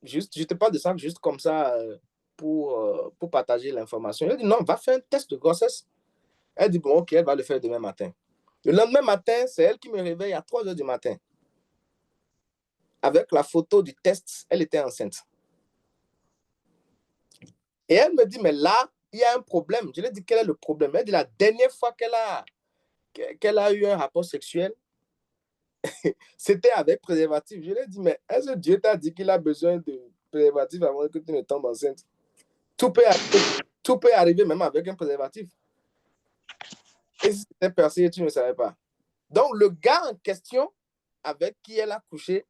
juste, je te parle de ça juste comme ça pour partager l'information. Elle dit, non, va faire un test de grossesse. Elle dit, bon, ok, elle va le faire demain matin. Le lendemain matin, c'est elle qui me réveille à 3 heures du matin. Avec la photo du test, elle était enceinte. Et elle me dit, mais là, il y a un problème. Je lui ai dit, quel est le problème? Elle dit, la dernière fois qu'elle a eu un rapport sexuel, c'était avec préservatif. Je lui ai dit, mais est-ce que Dieu t'a dit qu'il a besoin de préservatif avant que tu ne tombes enceinte? Tout peut arriver même avec un préservatif. Et si c'était percé, tu ne savais pas. Donc, le gars en question avec qui elle a couché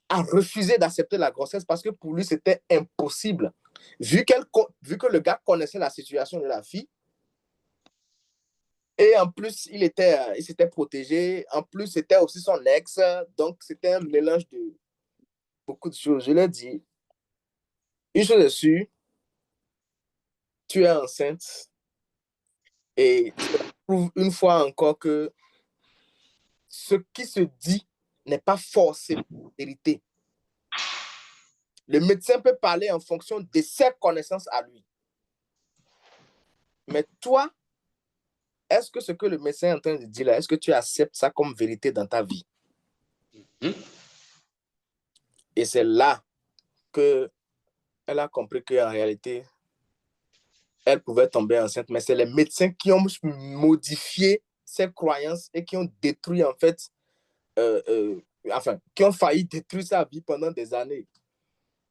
a refusé d'accepter la grossesse parce que pour lui, c'était impossible. Vu que le gars connaissait la situation de la fille, et en plus, il s'était protégé. En plus, c'était aussi son ex. Donc, c'était un mélange de beaucoup de choses. Je lui ai dit, une chose est sûre, tu es enceinte et tu prouves une fois encore que ce qui se dit n'est pas forcément la vérité. Le médecin peut parler en fonction de ses connaissances à lui. Mais toi, est-ce que ce que le médecin est en train de dire là, est-ce que tu acceptes ça comme vérité dans ta vie? Et c'est là qu'elle a compris qu'en réalité, elle pouvait tomber enceinte, mais c'est les médecins qui ont modifié ses croyances et qui ont détruit, en fait, qui ont failli détruire sa vie pendant des années.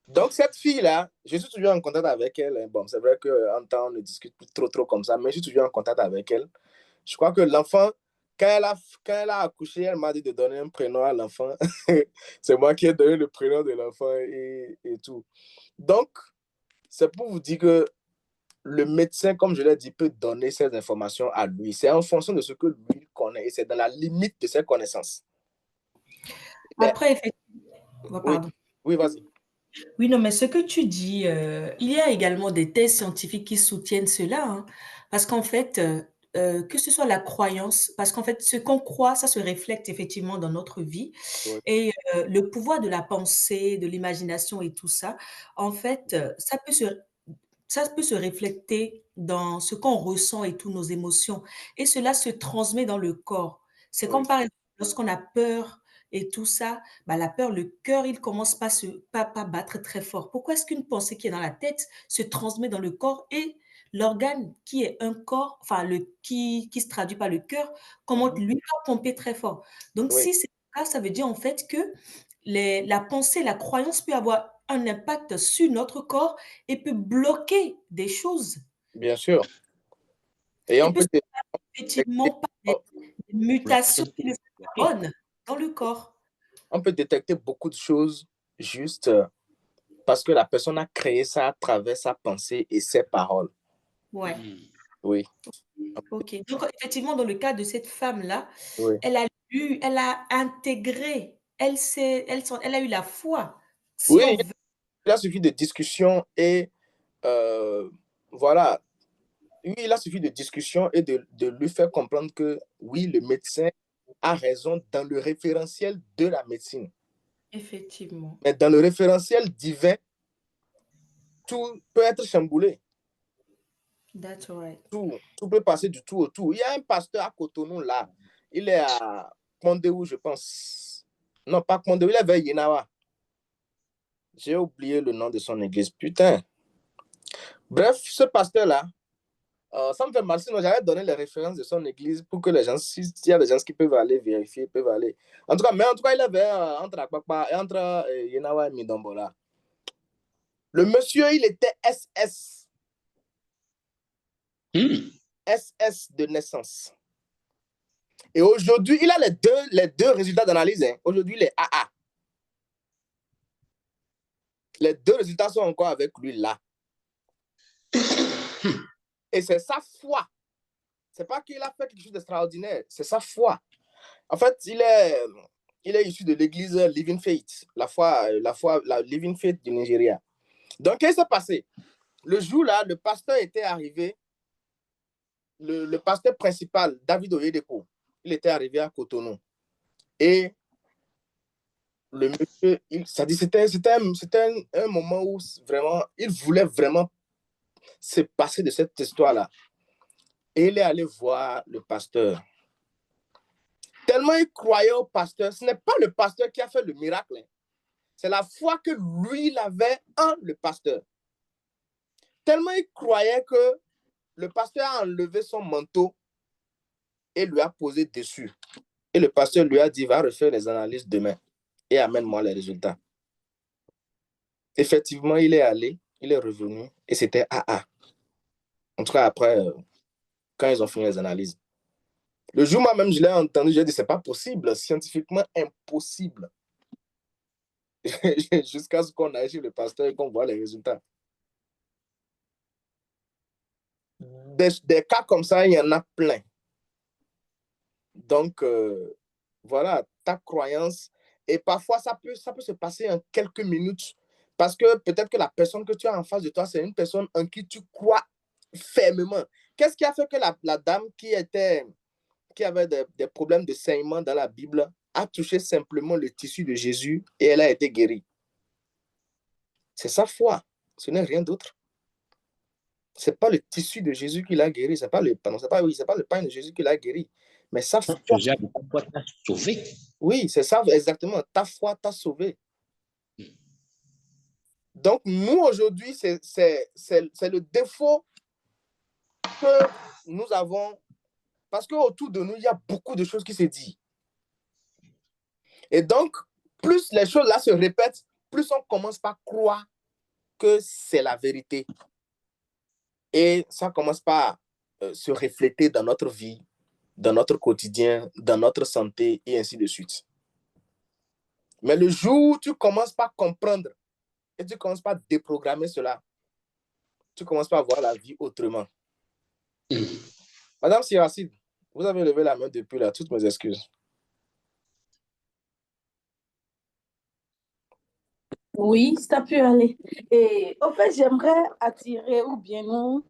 Donc, cette fille-là, je suis toujours en contact avec elle. Bon, c'est vrai qu'en temps, on ne discute plus trop comme ça, mais je suis toujours en contact avec elle. Je crois que l'enfant, quand elle a accouché, elle m'a dit de donner un prénom à l'enfant. C'est moi qui ai donné le prénom de l'enfant et tout. Donc, c'est pour vous dire que le médecin, comme je l'ai dit, peut donner ces informations à lui. C'est en fonction de ce que lui connaît et c'est dans la limite de ses connaissances. Après, effectivement, pardon. Oui, vas-y. Oui, non, mais ce que tu dis, il y a également des thèses scientifiques qui soutiennent cela, hein, parce qu'en fait, que ce soit la croyance, parce qu'en fait, ce qu'on croit, ça se reflète effectivement dans notre vie, Oui. et le pouvoir de la pensée, de l'imagination et tout ça, en fait, ça peut se refléter dans ce qu'on ressent et toutes nos émotions, et cela se transmet dans le corps. C'est comme par exemple, lorsqu'on a peur et tout ça, bah, la peur, le cœur, il commence pas battre très fort. Pourquoi est-ce qu'une pensée qui est dans la tête se transmet dans le corps et l'organe qui est un corps, enfin, qui se traduit par le cœur, commence lui à pomper très fort. Donc, si c'est le cas, ça veut dire en fait que la pensée, la croyance peut avoir un impact sur notre corps et peut bloquer des choses. Bien sûr. Et on peut effectivement par des mutations qui ne sont pas bonnes dans le corps. On peut détecter beaucoup de choses juste parce que la personne a créé ça à travers sa pensée et ses paroles. Ouais. Oui. Ok. Donc, effectivement, dans le cas de cette femme-là, Oui. elle a intégré, elle a eu la foi. Si Oui, on veut. il a suffi de discussion et voilà. Oui, il a suffi de discussion et de lui faire comprendre que oui, le médecin a raison dans le référentiel de la médecine. Effectivement. Mais dans le référentiel divin, tout peut être chamboulé. That's right. Tout peut passer du tout au tout. Il y a un pasteur à Cotonou là. Il est à Kondéou, je pense. Non, pas Kondéou, il est vers Yenawa. J'ai oublié le nom de son église. Putain. Bref, ce pasteur-là, ça me fait mal. Sinon, j'allais donner les références de son église pour que les gens, s'il y a des gens qui peuvent aller vérifier, peuvent aller. En tout cas, il est vers entre Akpakpa et entre Yenawa et Midombola. Le monsieur, il était SS. SS de naissance. Et aujourd'hui, il a les deux résultats d'analyse. Hein. Aujourd'hui, il est AA. Les deux résultats sont encore avec lui là. Et c'est sa foi. C'est pas qu'il a fait quelque chose d'extraordinaire, c'est sa foi. En fait, il est issu de l'église Living Faith, la Living Faith du Nigeria. Donc, qu'est-ce qui s'est passé? Le jour-là, le pasteur était arrivé, le pasteur principal, David Oyedepo, il était arrivé à Cotonou. Et le monsieur, c'était un moment où vraiment, il voulait vraiment se passer de cette histoire-là. Et il est allé voir le pasteur. Tellement il croyait au pasteur, ce n'est pas le pasteur qui a fait le miracle. Hein. C'est la foi que lui, il avait en le pasteur. Tellement il croyait que le pasteur a enlevé son manteau et lui a posé dessus. Et le pasteur lui a dit, va refaire les analyses demain et amène-moi les résultats. Effectivement, il est allé, il est revenu et c'était AA. En tout cas, après, quand ils ont fini les analyses. Le jour moi-même, je l'ai entendu, j'ai dit, c'est pas possible, scientifiquement impossible. Jusqu'à ce qu'on aille chez le pasteur et qu'on voit les résultats. Des cas comme ça, il y en a plein. Donc, voilà, ta croyance, et parfois, ça peut se passer en quelques minutes, parce que peut-être que la personne que tu as en face de toi, c'est une personne en qui tu crois fermement. Qu'est-ce qui a fait que la dame qui avait des problèmes de saignement dans la Bible a touché simplement le tissu de Jésus et elle a été guérie? C'est sa foi, ce n'est rien d'autre. Ce n'est pas le tissu de Jésus qui l'a guéri, ce n'est pas le pain de Jésus qui l'a guéri, mais sa foi. Ta foi t'a sauvé. Oui, c'est ça, exactement. Ta foi t'a sauvé. Donc, nous, aujourd'hui, c'est le défaut que nous avons, parce qu'autour de nous, il y a beaucoup de choses qui se disent. Et donc, plus les choses là se répètent, plus on commence par croire que c'est la vérité. Et ça commence par se refléter dans notre vie, dans notre quotidien, dans notre santé, et ainsi de suite. Mais le jour où tu commences par comprendre et tu commences par déprogrammer cela, tu commences par voir la vie autrement. Madame Siracide, vous avez levé la main depuis là, toutes mes excuses. Oui, ça peut aller. Et en fait, j'aimerais attirer ou bien nous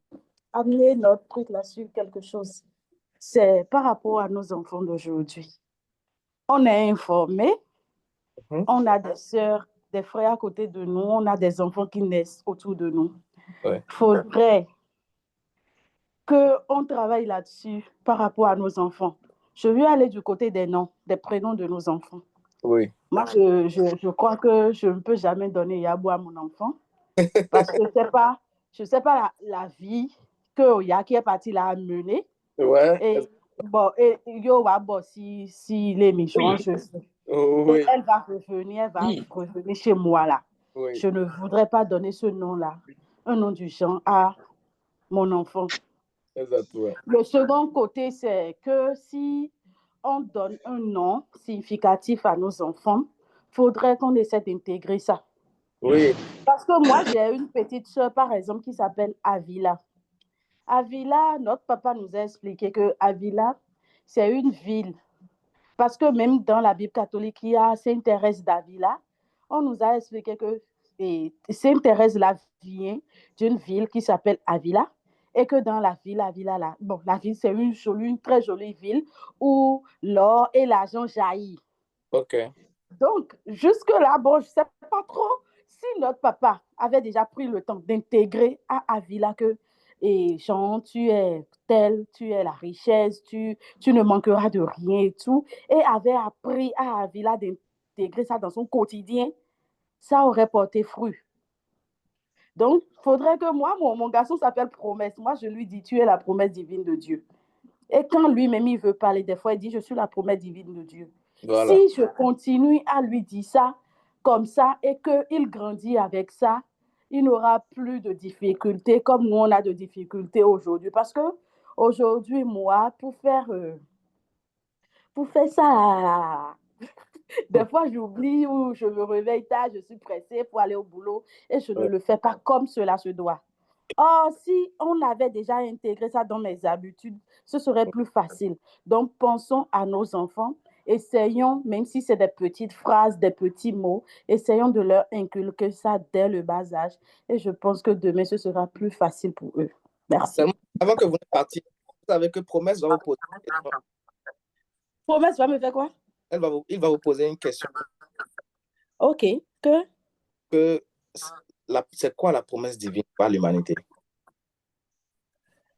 amener notre truc là sur quelque chose. C'est par rapport à nos enfants d'aujourd'hui. On est informés, on a des sœurs, des frères à côté de nous, on a des enfants qui naissent autour de nous. Il faudrait qu'on travaille là-dessus par rapport à nos enfants. Je veux aller du côté des noms, des prénoms de nos enfants. Oui. Moi, je crois que je ne peux jamais donner Yabou à mon enfant parce que je ne sais pas la vie que Oya qui est parti là a menée. Ouais. Et bon, et yo va bon si les migrants, je sais. Oui. Elle va revenir chez moi là. Oui. Je ne voudrais pas donner ce nom-là, un nom du genre à mon enfant. Exactement. Le second côté, c'est que si on donne un nom significatif à nos enfants, il faudrait qu'on essaie d'intégrer ça. Oui. Parce que moi, j'ai une petite soeur, par exemple, qui s'appelle Avila. Avila, notre papa nous a expliqué que Avila, c'est une ville. Parce que même dans la Bible catholique, il y a Sainte Thérèse d'Avila. On nous a expliqué que Sainte Thérèse là vient d'une ville qui s'appelle Avila. Et que dans la ville, là, bon, la ville, c'est une très jolie ville où l'or et l'argent jaillissent. OK. Donc, jusque-là, bon, je ne sais pas trop si notre papa avait déjà pris le temps d'intégrer à Avila que, et Jean, tu es tel, tu es la richesse, tu ne manqueras de rien et tout, et avait appris à Avila d'intégrer ça dans son quotidien, ça aurait porté fruit. Donc, il faudrait que moi, mon garçon s'appelle Promesse. Moi, je lui dis, tu es la promesse divine de Dieu. Et quand lui-même, il veut parler, des fois, il dit, je suis la promesse divine de Dieu. Voilà. Si je continue à lui dire ça, comme ça, et qu'il grandit avec ça, il n'aura plus de difficultés comme nous, on a de difficultés aujourd'hui. Parce qu'aujourd'hui, moi, pour faire ça... Des fois, j'oublie ou je me réveille tard, je suis pressée pour aller au boulot et je ne le fais pas comme cela se doit. Oh, si on avait déjà intégré ça dans mes habitudes, ce serait plus facile. Donc, pensons à nos enfants. Essayons, même si c'est des petites phrases, des petits mots, essayons de leur inculquer ça dès le bas âge. Et je pense que demain, ce sera plus facile pour eux. Merci. Avant que vous ne partiez, vous savez que Promesse va vous poser une question. Promesse va me faire quoi? Il va vous poser une question. Ok. C'est quoi la promesse divine par l'humanité?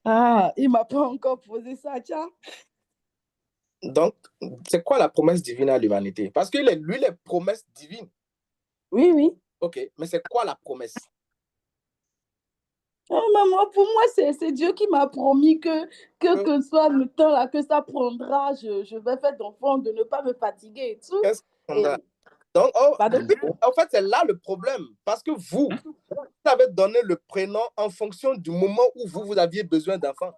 Ah, il ne m'a pas encore posé ça, tiens. Donc, c'est quoi la promesse divine à l'humanité? Parce que lui, les promesses divines. Oui, oui. Ok, mais c'est quoi la promesse? Oh, maman, pour moi, c'est Dieu qui m'a promis que soit le temps là, que ça prendra, je vais faire d'enfant, de ne pas me fatiguer et tout. Qu'est-ce que prendra? Donc, en fait, c'est là le problème. Parce que vous avez donné le prénom en fonction du moment où vous aviez besoin d'enfants.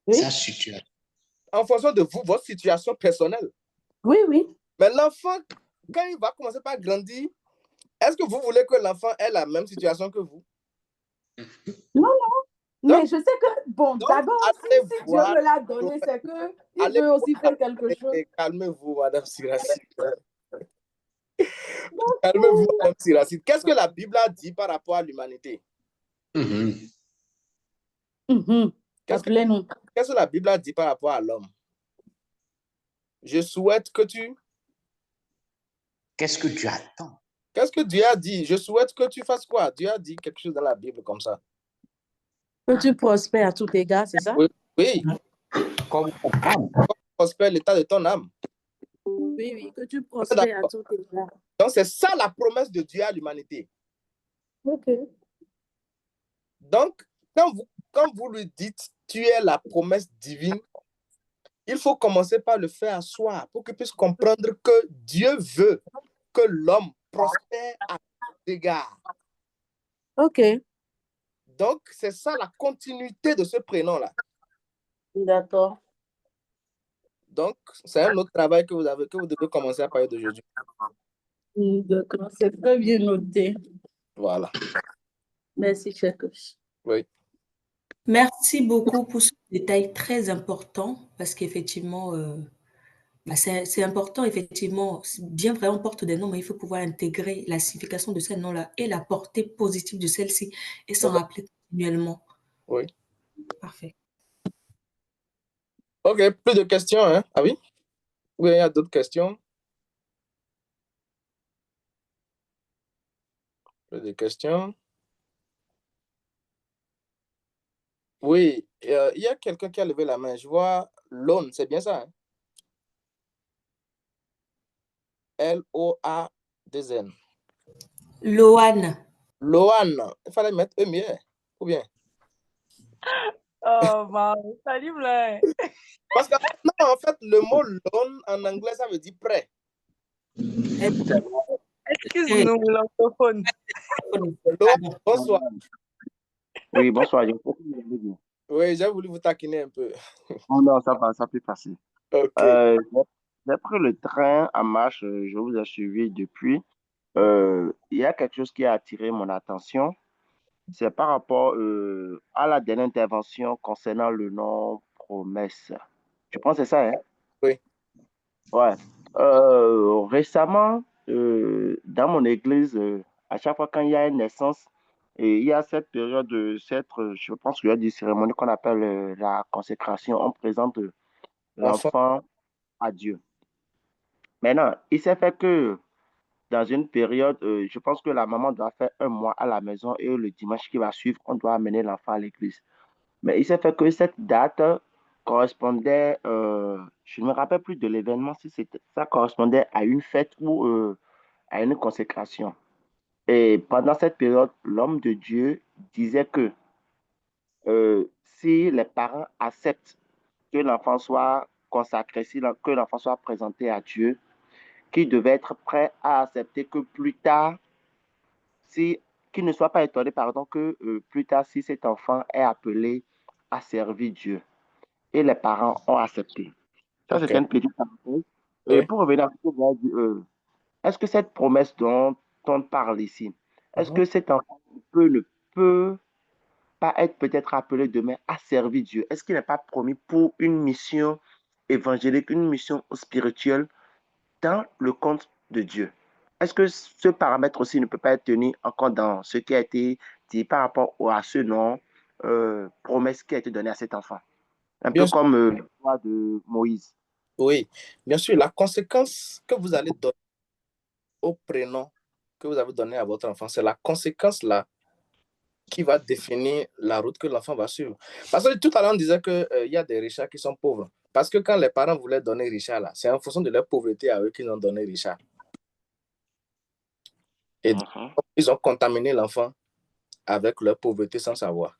Oui. Sa situation. En fonction de vous, votre situation personnelle. Oui, oui. Mais l'enfant, quand il va commencer par grandir, est-ce que vous voulez que l'enfant ait la même situation que vous? Non, non. Mais je sais que, bon, d'abord, si Dieu me l'a donné, c'est qu'il veut aussi faire quelque chose. Calmez-vous, Madame Siracide. Calmez-vous, Madame Siracide. Qu'est-ce que la Bible a dit par rapport à l'humanité? Qu'est-ce que la Bible a dit par rapport à l'homme? Je souhaite que tu... Qu'est-ce que Dieu attend? Qu'est-ce que Dieu a dit? Je souhaite que tu fasses quoi? Dieu a dit quelque chose dans la Bible comme ça. Que tu prospères à tout égard, c'est ça? Oui. Oui. Comme prospère l'état de ton âme. Oui, oui, que tu prospères à tout égard. Donc, c'est ça la promesse de Dieu à l'humanité. Ok. Donc, quand vous lui dites, tu es la promesse divine, il faut commencer par le faire à soi pour qu'il puisse comprendre que Dieu veut que l'homme prospère à tout égard. Ok. Donc, c'est ça la continuité de ce prénom-là. D'accord. Donc, c'est un autre travail que vous devez commencer à parler d'aujourd'hui. D'accord, c'est très bien noté. Voilà. Merci, cher coach. Oui. Merci beaucoup pour ce détail très important parce qu'effectivement, c'est important, effectivement. Bien vrai, on porte des noms, mais il faut pouvoir intégrer la signification de ces noms-là et la portée positive de celle-ci et s'en rappeler continuellement. Oui. Parfait. Ok, plus de questions, hein? Ah oui? Oui, il y a d'autres questions? Plus de questions? Oui, il y a quelqu'un qui a levé la main. Je vois Lone, c'est bien ça, hein? L-O-A-2-N. Loane. Loane. Il fallait mettre E mieux, ou bien? Oh, salut, là. Parce que, non, en fait, le mot Lone en anglais, ça veut dire prêt. Excuse-nous, l'orthophone. Bonsoir. Oui, bonsoir. Oui, j'ai voulu vous taquiner un peu. Oh non, ça va, ça peut passer. Ok. J'ai pris le train en marche, je vous ai suivi depuis. Il y a quelque chose qui a attiré mon attention. C'est par rapport à la dernière intervention concernant le nom promesse. Je pense que c'est ça, hein? Oui. Ouais. Récemment, dans mon église, à chaque fois quand il y a une naissance, et il y a cette période, je pense qu'il y a des cérémonies qu'on appelle la consécration. On présente L'enfant. l'enfant à Dieu. Maintenant, il s'est fait que dans une période, je pense que la maman doit faire un mois à la maison et le dimanche qui va suivre, on doit amener l'enfant à l'église. Mais il s'est fait que cette date correspondait, je ne me rappelle plus de l'événement, si ça correspondait à une fête ou à une consécration. Et pendant cette période, l'homme de Dieu disait que si les parents acceptent que l'enfant soit consacré, que l'enfant soit présenté à Dieu, qu'il devait être prêt à accepter que plus tard, qu'il ne soit pas étonné, pardon, que plus tard, si cet enfant est appelé à servir Dieu. Et les parents ont accepté. Ça, Ok. c'était une petite parenthèse. Et Oui. pour revenir à ce que vous avez dit, est-ce que cette promesse dont on parle ici, est-ce que cet enfant peut pas être peut-être appelé demain à servir Dieu? Est-ce qu'il n'est pas promis pour une mission évangélique, une mission spirituelle dans le compte de Dieu? Est-ce que ce paramètre aussi ne peut pas être tenu en compte dans ce qui a été dit par rapport à ce nom, promesse qui a été donnée à cet enfant? Un Bien peu sûr, comme le roi de Moïse. oui, bien sûr, la conséquence que vous allez donner au prénom que vous avez donné à votre enfant, c'est la conséquence là qui va définir la route que l'enfant va suivre. Parce que tout à l'heure, on disait qu'il y a des Richards qui sont pauvres. Parce que quand les parents voulaient donner Richard, là, c'est en fonction de leur pauvreté à eux qu'ils ont donné Richard. Et donc, ils ont contaminé l'enfant avec leur pauvreté sans savoir.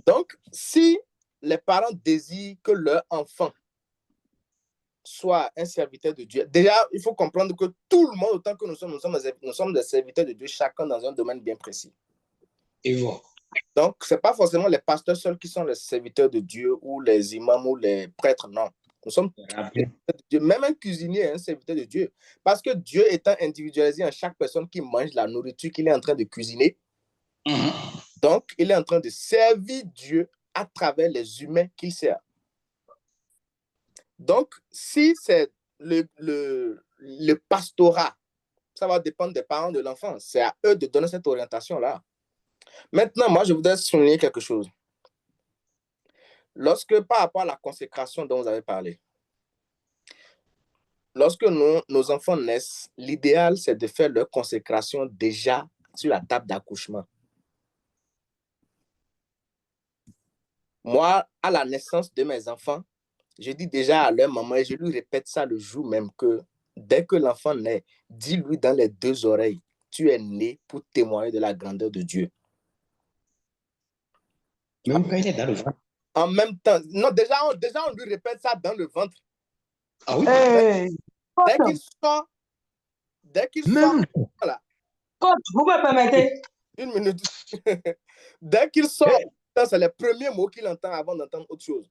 Donc, si les parents désirent que leur enfant soit un serviteur de Dieu, déjà, il faut comprendre que tout le monde, autant que nous sommes des serviteurs de Dieu, chacun dans un domaine bien précis. Et vous? Donc, ce n'est pas forcément les pasteurs seuls qui sont les serviteurs de Dieu ou les imams ou les prêtres, non. Nous sommes Dieu. Même un cuisinier est un serviteur de Dieu. Parce que Dieu étant individualisé en chaque personne qui mange la nourriture qu'il est en train de cuisiner, donc il est en train de servir Dieu à travers les humains qu'il sert. Donc, si c'est le pastorat, ça va dépendre des parents de l'enfant. C'est à eux de donner cette orientation-là. Maintenant, moi, je voudrais souligner quelque chose. Lorsque, par rapport à la consécration dont vous avez parlé, lorsque nos enfants naissent, l'idéal, c'est de faire leur consécration déjà sur la table d'accouchement. Moi, à la naissance de mes enfants, je dis déjà à leur maman, et je lui répète ça le jour même, que dès que l'enfant naît, dis-lui dans les deux oreilles, tu es né pour témoigner de la grandeur de Dieu. Même quand il est dans le ventre. En même temps, non, déjà on lui répète ça dans le ventre. Ah oui? Dès qu'il sort, voilà. Coach, vous me permettez? Une minute. Dès qu'il sort, c'est les premiers mots qu'il entend avant d'entendre autre chose.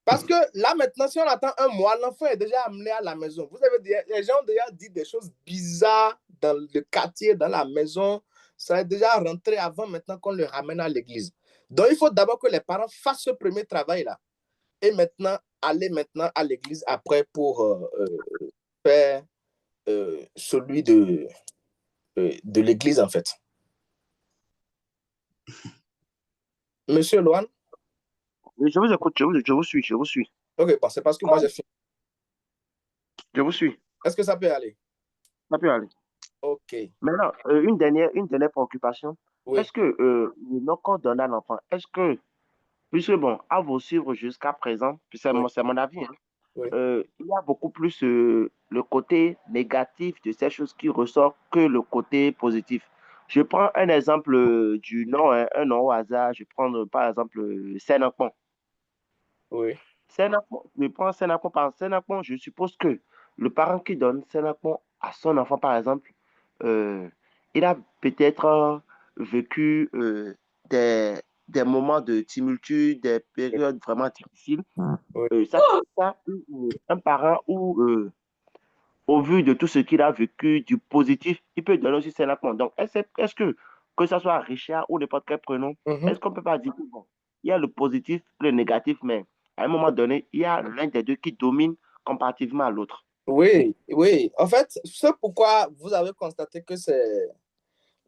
Parce que là, maintenant, si on attend un mois, l'enfant est déjà amené à la maison. Vous avez dit, les gens ont déjà dit des choses bizarres dans le quartier, dans la maison. Ça est déjà rentré avant maintenant qu'on le ramène à l'église. Donc, il faut d'abord que les parents fassent ce premier travail-là. Et maintenant, aller maintenant à l'église après pour faire celui de l'église, en fait. Monsieur Loan? Je vous écoute, je vous suis. Ok, bon, c'est parce que moi j'ai fini. Je vous suis. Est-ce que ça peut aller? Ça peut aller. Ok. Maintenant, une dernière préoccupation. Oui. Est-ce que le nom qu'on donne à l'enfant, est-ce que, puisque bon, à vous suivre jusqu'à présent, puis c'est mon avis, hein, oui. Il y a beaucoup plus le côté négatif de ces choses qui ressort que le côté positif. Je prends un exemple du nom, hein, un nom au hasard. Je prends par exemple Sénakon. Oui. Je prends Sénakon par Sénakon. Je suppose que le parent qui donne Sénakon à son enfant, par exemple, il a peut-être vécu des moments de tumultude, des périodes vraiment difficiles. Oui. Un parent ou au vu de tout ce qu'il a vécu, du positif, il peut donner aussi Sénacon. Donc, est-ce que ce soit Richard ou n'importe quel prénom, est-ce qu'on ne peut pas dire que bon, il y a le positif, le négatif, mais à un moment donné, il y a l'un des deux qui domine comparativement à l'autre. Oui, oui. En fait, c'est pourquoi vous avez constaté que c'est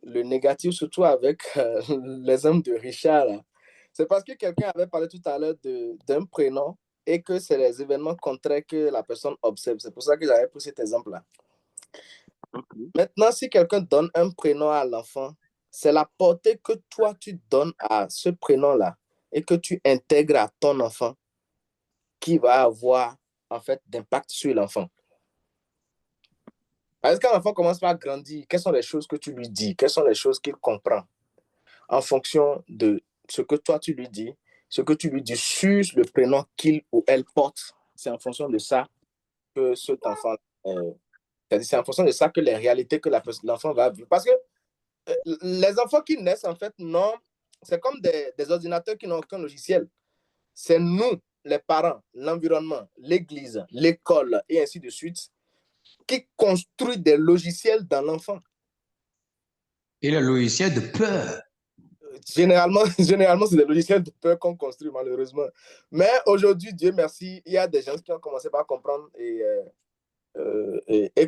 le négatif, surtout avec l'exemple de Richard. C'est parce que quelqu'un avait parlé tout à l'heure d'un prénom et que c'est les événements contraires que la personne observe. C'est pour ça que j'avais pris cet exemple-là. Okay. Maintenant, si quelqu'un donne un prénom à l'enfant, c'est la portée que toi, tu donnes à ce prénom-là et que tu intègres à ton enfant qui va avoir, en fait, d'impact sur l'enfant. Parce que quand l'enfant commence par grandir, quelles sont les choses que tu lui dis? Quelles sont les choses qu'il comprend? En fonction de ce que toi, tu lui dis, ce que tu lui dis sur le prénom qu'il ou elle porte, c'est en fonction de ça que cet enfant... c'est en fonction de ça que les réalités que l'enfant va vivre. Parce que les enfants qui naissent, en fait, non, c'est comme des ordinateurs qui n'ont aucun logiciel. C'est nous, les parents, l'environnement, l'église, l'école et ainsi de suite, qui construit des logiciels dans l'enfant. Et le logiciel de peur. généralement, c'est des logiciels de peur qu'on construit, malheureusement. Mais aujourd'hui, Dieu merci, il y a des gens qui ont commencé par comprendre et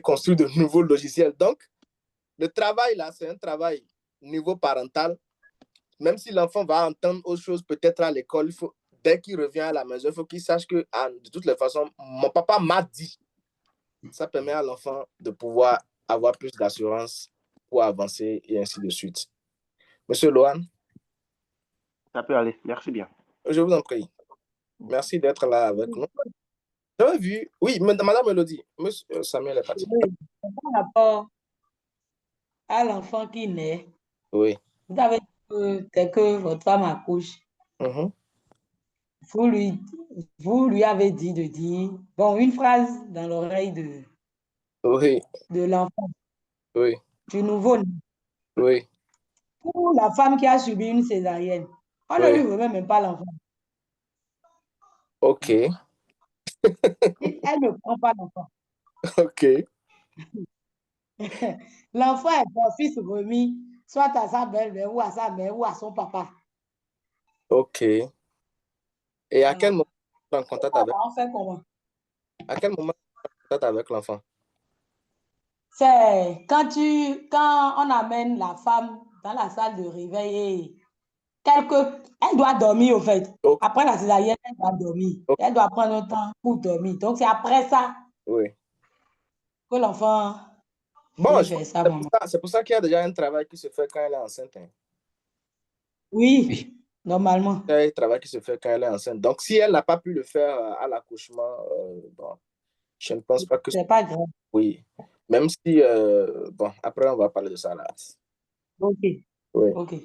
construire de nouveaux logiciels. Donc, le travail, là, c'est un travail niveau parental. Même si l'enfant va entendre autre chose, peut-être à l'école, dès qu'il revient à la maison, il faut qu'il sache que, de toutes les façons, mon papa m'a dit. Ça permet à l'enfant de pouvoir avoir plus d'assurance pour avancer et ainsi de suite. Monsieur Lohan? Ça peut aller. Merci bien. Je vous en prie. Merci d'être là avec nous. J'avais vu... Oui, Madame Elodie, Monsieur Samuel est parti. Oui, par rapport à l'enfant qui naît, oui. Vous avez dit que dès que votre femme accouche, vous lui avez dit de dire, bon, une phrase dans l'oreille de l'enfant, du nouveau-né. Oui. Pour la femme qui a subi une césarienne, on ne lui remet même pas l'enfant. OK. Elle ne prend pas l'enfant. OK. L'enfant est d'office remis, soit à sa belle-mère ou à sa mère ou à son papa. OK. Et à quel moment tu es en contact avec... On fait comment? À quel moment tu es en contact avec l'enfant? C'est quand on amène la femme dans la salle de réveil et elle doit dormir, au fait. Okay. Après la césarienne, elle doit dormir. Okay. Elle doit prendre un temps pour dormir. Donc, c'est après ça que l'enfant fait ça, maman. C'est pour ça qu'il y a déjà un travail qui se fait quand elle est enceinte. Hein. Oui, normalement. Il y a un travail qui se fait quand elle est enceinte. Donc, si elle n'a pas pu le faire à l'accouchement, bon, je ne pense pas que... C'est pas grave. Oui. Même si... bon, après, on va parler de ça là. OK. Oui. OK.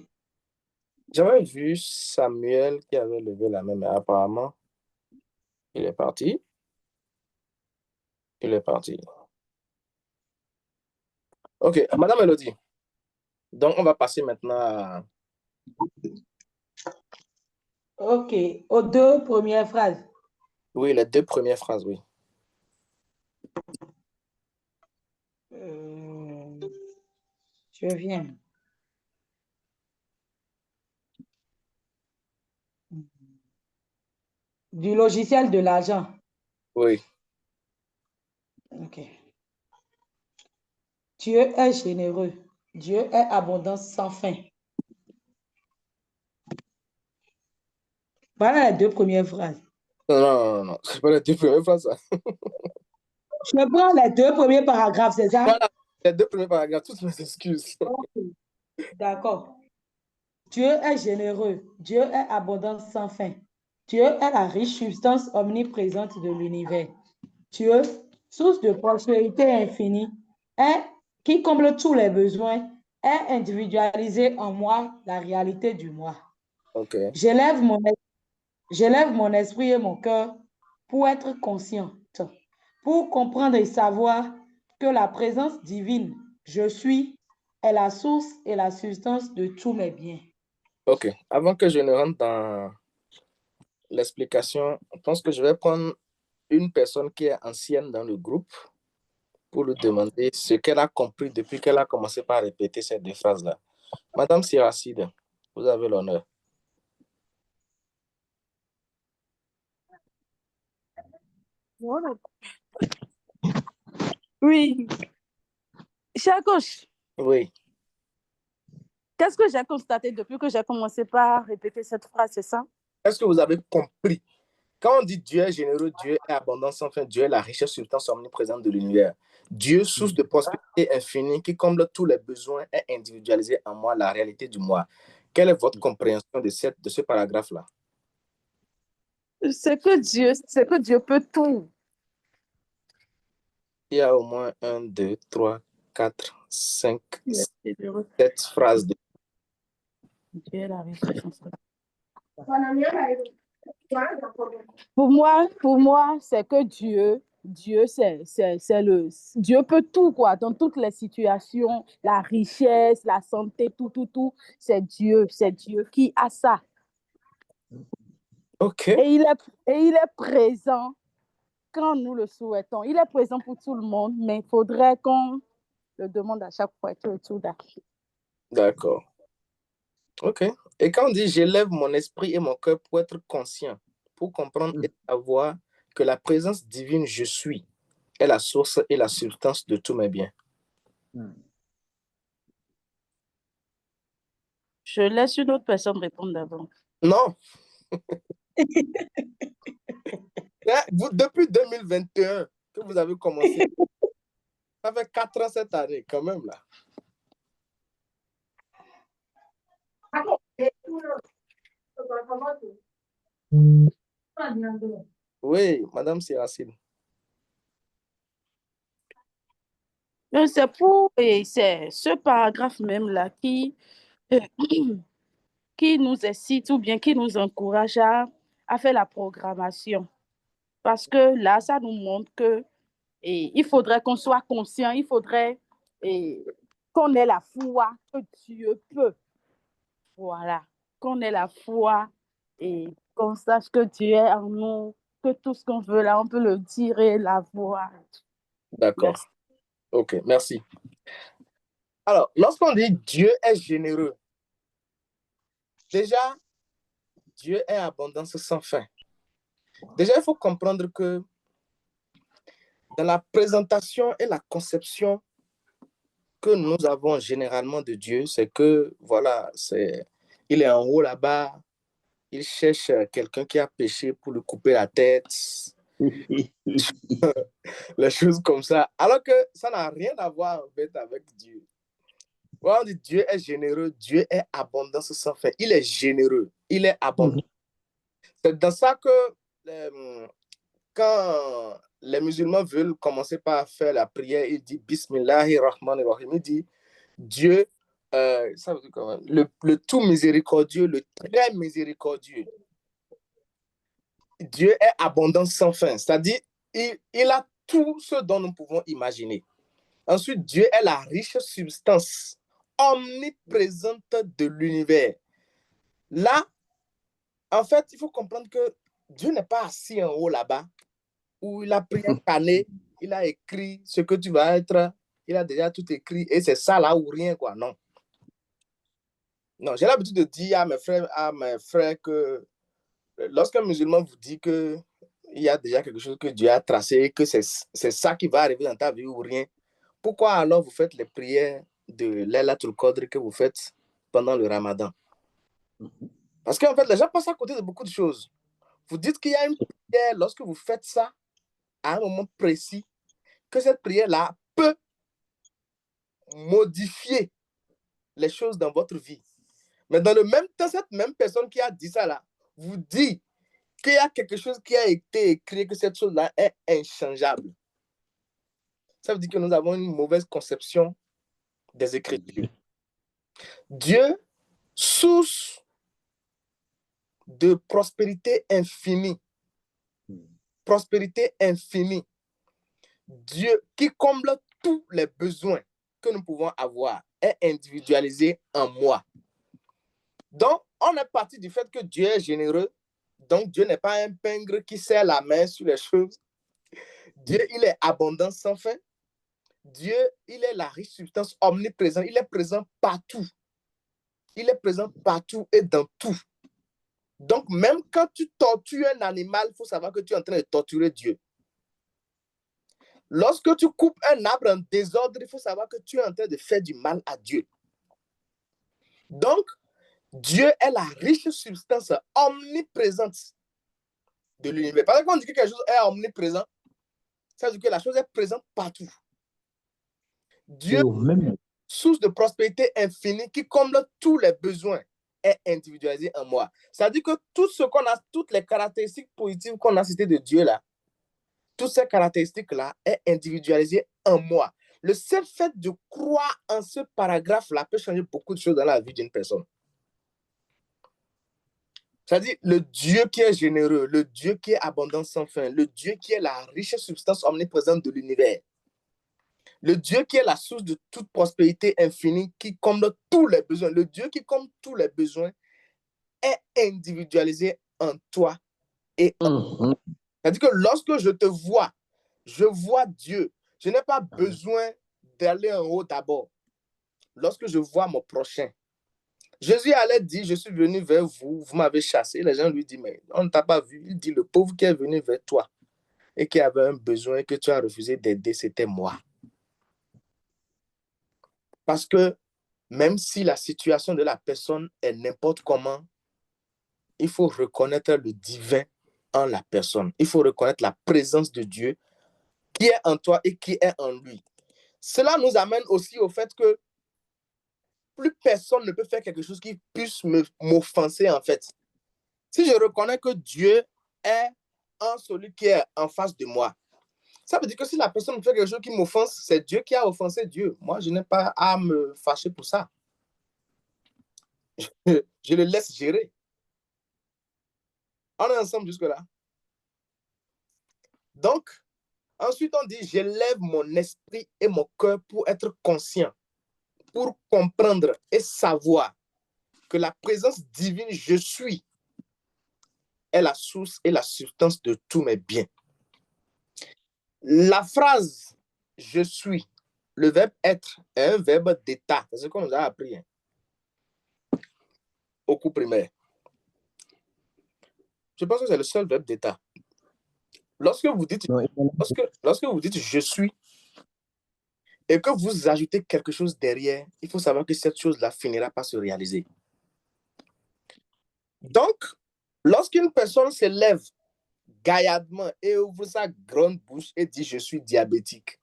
J'avais vu Samuel qui avait levé la main, mais apparemment, il est parti. Il est parti. OK, Madame Elodie. Donc, on va passer maintenant à... OK. Aux deux premières phrases. Oui, les deux premières phrases, oui. Je viens. Du logiciel de l'argent. Oui. OK. Dieu est généreux. Dieu est abondance sans fin. Voilà les deux premières phrases. Non. C'est pas les deux premières phrases, ça. Je prends les deux premiers paragraphes, c'est ça? Voilà, les deux premiers paragraphes, toutes mes excuses. Okay. D'accord. Dieu est généreux. Dieu est abondance sans fin. Dieu est la riche substance omniprésente de l'univers. Dieu, source de prospérité infinie, qui comble tous les besoins, est individualisé en moi la réalité du moi. Okay. J'élève mon esprit et mon cœur pour être consciente, pour comprendre et savoir que la présence divine, je suis, est la source et la substance de tous mes biens. OK. Avant que je ne rentre dans l'explication, je pense que je vais prendre une personne qui est ancienne dans le groupe pour lui demander ce qu'elle a compris depuis qu'elle a commencé par répéter ces deux phrases-là. Madame Siracide, vous avez l'honneur. Oui. Cher coach. Oui. Qu'est-ce que j'ai constaté depuis que j'ai commencé par répéter cette phrase, c'est ça? Est-ce que vous avez compris? Quand on dit Dieu est généreux, Dieu est abondant sans fin, Dieu est la richesse substance omniprésente de l'univers. Dieu, source de prospérité infinie, qui comble tous les besoins, est individualisé en moi, la réalité du moi. Quelle est votre compréhension de ce paragraphe-là? C'est que Dieu peut tout. Il y a au moins 1, 2, 3, 4, 5, 7 phrases. Dieu est la richesse. Pour moi, c'est que Dieu Dieu peut tout, quoi, dans toutes les situations, la richesse, la santé, tout, c'est Dieu qui a ça. OK. Et il est présent quand nous le souhaitons. Il est présent pour tout le monde, mais il faudrait qu'on le demande à chaque fois et tout. D'accord. OK. Et quand on dit « j'élève mon esprit et mon cœur pour être conscient, pour comprendre et savoir que la présence divine je suis est la source et la substance de tous mes biens. » Je laisse une autre personne répondre d'abord. Non. Vous, depuis 2021 que vous avez commencé, ça fait 4 ans cette année quand même là. Oui, Madame Siracine. C'est pour c'est ce paragraphe même là qui nous incite ou bien qui nous encourage à faire la programmation. Parce que là, ça nous montre que il faudrait qu'on soit conscient, il faudrait qu'on ait la foi que Dieu peut. Voilà, qu'on ait la foi et qu'on sache que Dieu est en nous, que tout ce qu'on veut là, on peut le dire et l'avoir. D'accord. Ok, merci. Alors, lorsqu'on dit Dieu est généreux, déjà, Dieu est abondance sans fin. Déjà, il faut comprendre que dans la présentation et la conception que nous avons généralement de Dieu, c'est que, voilà, il est en haut là-bas, il cherche quelqu'un qui a péché pour lui couper la tête, les choses comme ça, alors que ça n'a rien à voir en fait avec Dieu. On dit Dieu est généreux, Dieu est abondance sans fin. Il est généreux, il est abondant. C'est dans ça que quand les musulmans veulent commencer par faire la prière, il dit Bismillahirrahmanirrahim. Il dit Dieu, ça veut dire comment? Le tout miséricordieux, le très miséricordieux. Dieu est abondant sans fin, c'est-à-dire il a tout ce dont nous pouvons imaginer. Ensuite, Dieu est la riche substance omniprésente de l'univers. Là, en fait, il faut comprendre que Dieu n'est pas assis en haut là-bas, où il a pris un carnet, il a écrit ce que tu vas être, il a déjà tout écrit, et c'est ça là ou rien, quoi, non. Non, j'ai l'habitude de dire à mes frères que lorsqu'un musulman vous dit qu'il y a déjà quelque chose que Dieu a tracé, que c'est ça qui va arriver dans ta vie ou rien, pourquoi alors vous faites les prières de Laylatul Qadr que vous faites pendant le Ramadan? Parce qu'en fait, les gens passent à côté de beaucoup de choses. Vous dites qu'il y a une prière lorsque vous faites ça à un moment précis, que cette prière-là peut modifier les choses dans votre vie. Mais dans le même temps, cette même personne qui a dit ça là, vous dit qu'il y a quelque chose qui a été écrit, que cette chose-là est inchangeable. Ça veut dire que nous avons une mauvaise conception des Écritures. Dieu, source de prospérité infinie, Dieu qui comble tous les besoins que nous pouvons avoir, est individualisé en moi. Donc, on est parti du fait que Dieu est généreux. Donc, Dieu n'est pas un pingre qui serre la main sur les choses. Dieu, il est abondant sans fin. Dieu, il est la riche substance omniprésente. Il est présent partout. Il est présent partout et dans tout. Donc, même quand tu tortures un animal, il faut savoir que tu es en train de torturer Dieu. Lorsque tu coupes un arbre en désordre, il faut savoir que tu es en train de faire du mal à Dieu. Donc, Dieu est la riche substance omniprésente de l'univers. Parce que quand on dit que quelque chose est omniprésent, ça veut dire que la chose est présente partout. Dieu, source de prospérité infinie qui comble tous les besoins, est individualisé en moi. Ça veut dire que tout ce qu'on a, toutes les caractéristiques positives qu'on a citées de Dieu là, toutes ces caractéristiques-là est individualisé en moi. Le seul fait de croire en ce paragraphe-là peut changer beaucoup de choses dans la vie d'une personne. C'est-à-dire le Dieu qui est généreux, le Dieu qui est abondant sans fin, le Dieu qui est la riche substance omniprésente de l'univers, le Dieu qui est la source de toute prospérité infinie, qui comble tous les besoins, le Dieu qui comble tous les besoins est individualisé en toi et en moi. C'est-à-dire que lorsque je te vois, je vois Dieu. Je n'ai pas besoin d'aller en haut d'abord. Lorsque je vois mon prochain, Jésus allait dire, je suis venu vers vous, vous m'avez chassé. Les gens lui disent, mais on ne t'a pas vu. Il dit, le pauvre qui est venu vers toi et qui avait un besoin que tu as refusé d'aider, c'était moi. Parce que même si la situation de la personne est n'importe comment, il faut reconnaître le divin en la personne. Il faut reconnaître la présence de Dieu qui est en toi et qui est en lui. Cela nous amène aussi au fait que plus personne ne peut faire quelque chose qui puisse m'offenser en fait. Si je reconnais que Dieu est en celui qui est en face de moi, ça veut dire que si la personne me fait quelque chose qui m'offense, c'est Dieu qui a offensé Dieu. Moi, je n'ai pas à me fâcher pour ça. Je le laisse gérer. On est ensemble jusque-là. Donc, ensuite, on dit, j'élève mon esprit et mon cœur pour être conscient, pour comprendre et savoir que la présence divine, je suis, est la source et la substance de tous mes biens. La phrase « je suis », le verbe « être » est un verbe d'état. C'est ce qu'on nous a appris au cours primaire. Je pense que c'est le seul verbe d'état. Lorsque vous dites « je suis » et que vous ajoutez quelque chose derrière, il faut savoir que cette chose-là finira par se réaliser. Donc, lorsqu'une personne se lève gaillardement et ouvre sa grande bouche et dit « je suis diabétique »,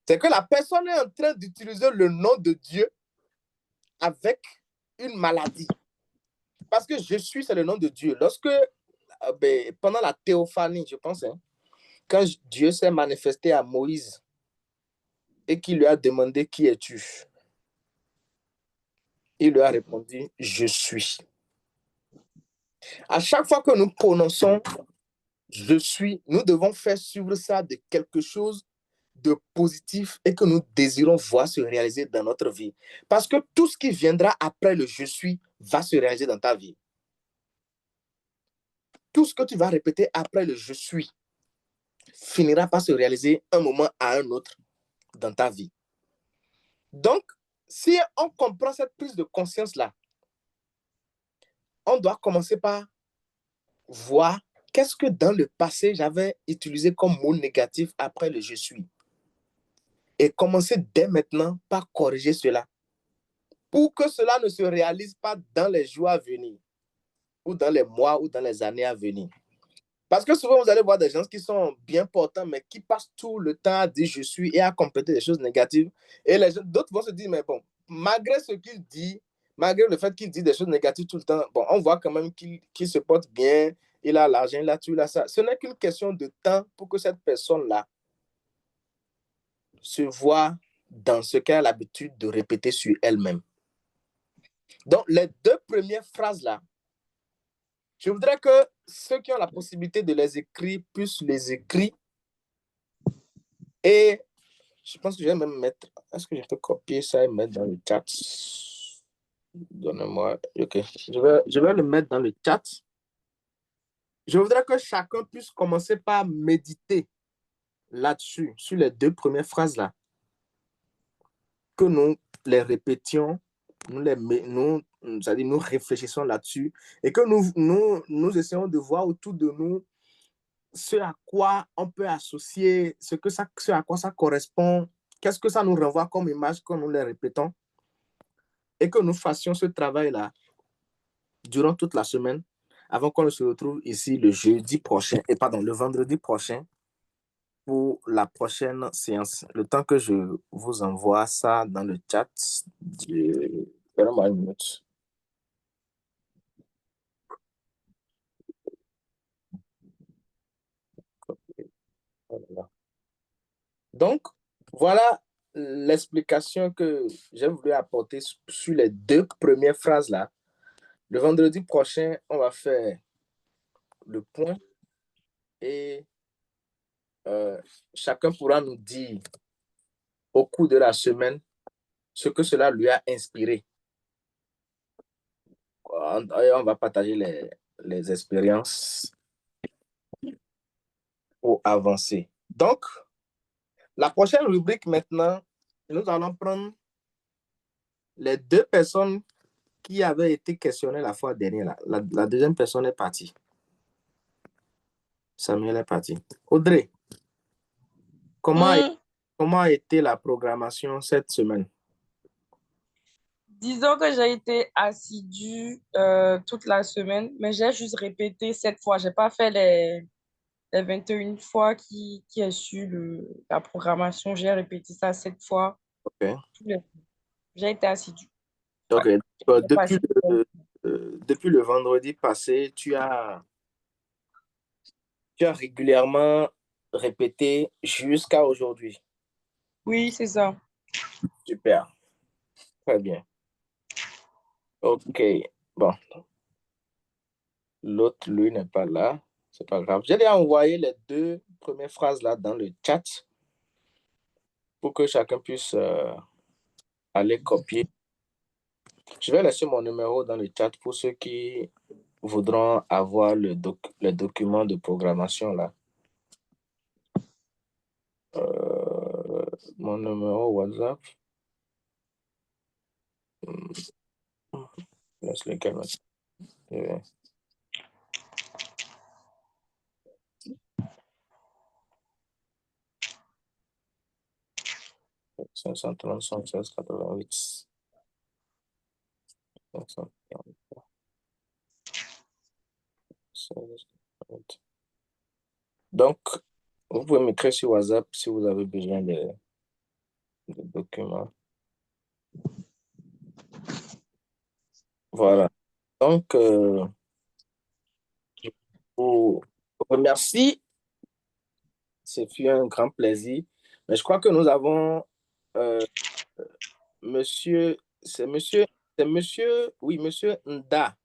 c'est que la personne est en train d'utiliser le nom de Dieu avec une maladie. Parce que je suis, c'est le nom de Dieu. Lorsque, pendant la théophanie, je pense, quand Dieu s'est manifesté à Moïse et qu'il lui a demandé « Qui es-tu » il lui a répondu « Je suis ». À chaque fois que nous prononçons « Je suis », nous devons faire suivre ça de quelque chose de positif et que nous désirons voir se réaliser dans notre vie. Parce que tout ce qui viendra après le « je suis » va se réaliser dans ta vie. Tout ce que tu vas répéter après le « je suis » finira par se réaliser un moment à un autre dans ta vie. Donc, si on comprend cette prise de conscience-là, on doit commencer par voir qu'est-ce que dans le passé j'avais utilisé comme mot négatif après le « je suis ». Et commencer dès maintenant par corriger cela pour que cela ne se réalise pas dans les jours à venir ou dans les mois ou dans les années à venir. Parce que souvent, vous allez voir des gens qui sont bien portants, mais qui passent tout le temps à dire « je suis » et à compléter des choses négatives. Et d'autres vont se dire « mais bon, malgré ce qu'il dit, malgré le fait qu'il dit des choses négatives tout le temps, bon, on voit quand même qu'il se porte bien, il a l'argent, il a tout, il a ça. » Ce n'est qu'une question de temps pour que cette personne-là se voit dans ce qu'elle a l'habitude de répéter sur elle-même. Donc, les deux premières phrases-là, je voudrais que ceux qui ont la possibilité de les écrire puissent les écrire. Et je pense que je vais même mettre... Est-ce que je peux copier ça et mettre dans le chat? Donnez-moi... OK. Je vais le mettre dans le chat. Je voudrais que chacun puisse commencer par méditer là-dessus, sur les deux premières phrases-là. Que nous les répétions, nous réfléchissons là-dessus et que nous essayons de voir autour de nous ce à quoi on peut associer, ce à quoi ça correspond, qu'est-ce que ça nous renvoie comme image quand nous les répétons et que nous fassions ce travail-là durant toute la semaine avant qu'on se retrouve ici le vendredi prochain pour la prochaine séance. Le temps que je vous envoie ça dans le chat, donnez-moi une minute. Donc, voilà l'explication que j'ai voulu apporter sur les deux premières phrases-là. Le vendredi prochain, on va faire le point et chacun pourra nous dire au cours de la semaine ce que cela lui a inspiré. On va partager les expériences pour avancer. Donc, la prochaine rubrique maintenant, nous allons prendre les deux personnes qui avaient été questionnées la fois dernière, la deuxième personne est partie. Samuel est parti. Audrey, comment a été la programmation cette semaine? Disons que j'ai été assidue toute la semaine, mais j'ai juste répété 7 fois. Je n'ai pas fait les 21 fois qui est sur la programmation. J'ai répété ça 7 fois. OK. J'ai été assidue. OK. Ouais. Depuis le vendredi passé, tu as régulièrement répété jusqu'à aujourd'hui. Oui, c'est ça. Super. Très bien. OK. Bon. L'autre, lui, n'est pas là. C'est pas grave. J'ai déjà envoyé les 2 premières phrases là dans le chat pour que chacun puisse aller copier. Je vais laisser mon numéro dans le chat pour ceux qui voudront avoir le document de programmation là. Mon numéro WhatsApp. Laisse lequel maintenant. 535 16 88. 543. 16 88. Donc, vous pouvez m'écrire sur WhatsApp si vous avez besoin de documents. Voilà. Donc, je vous remercie. Ce fut un grand plaisir. Mais je crois que nous avons monsieur, oui, monsieur Nda.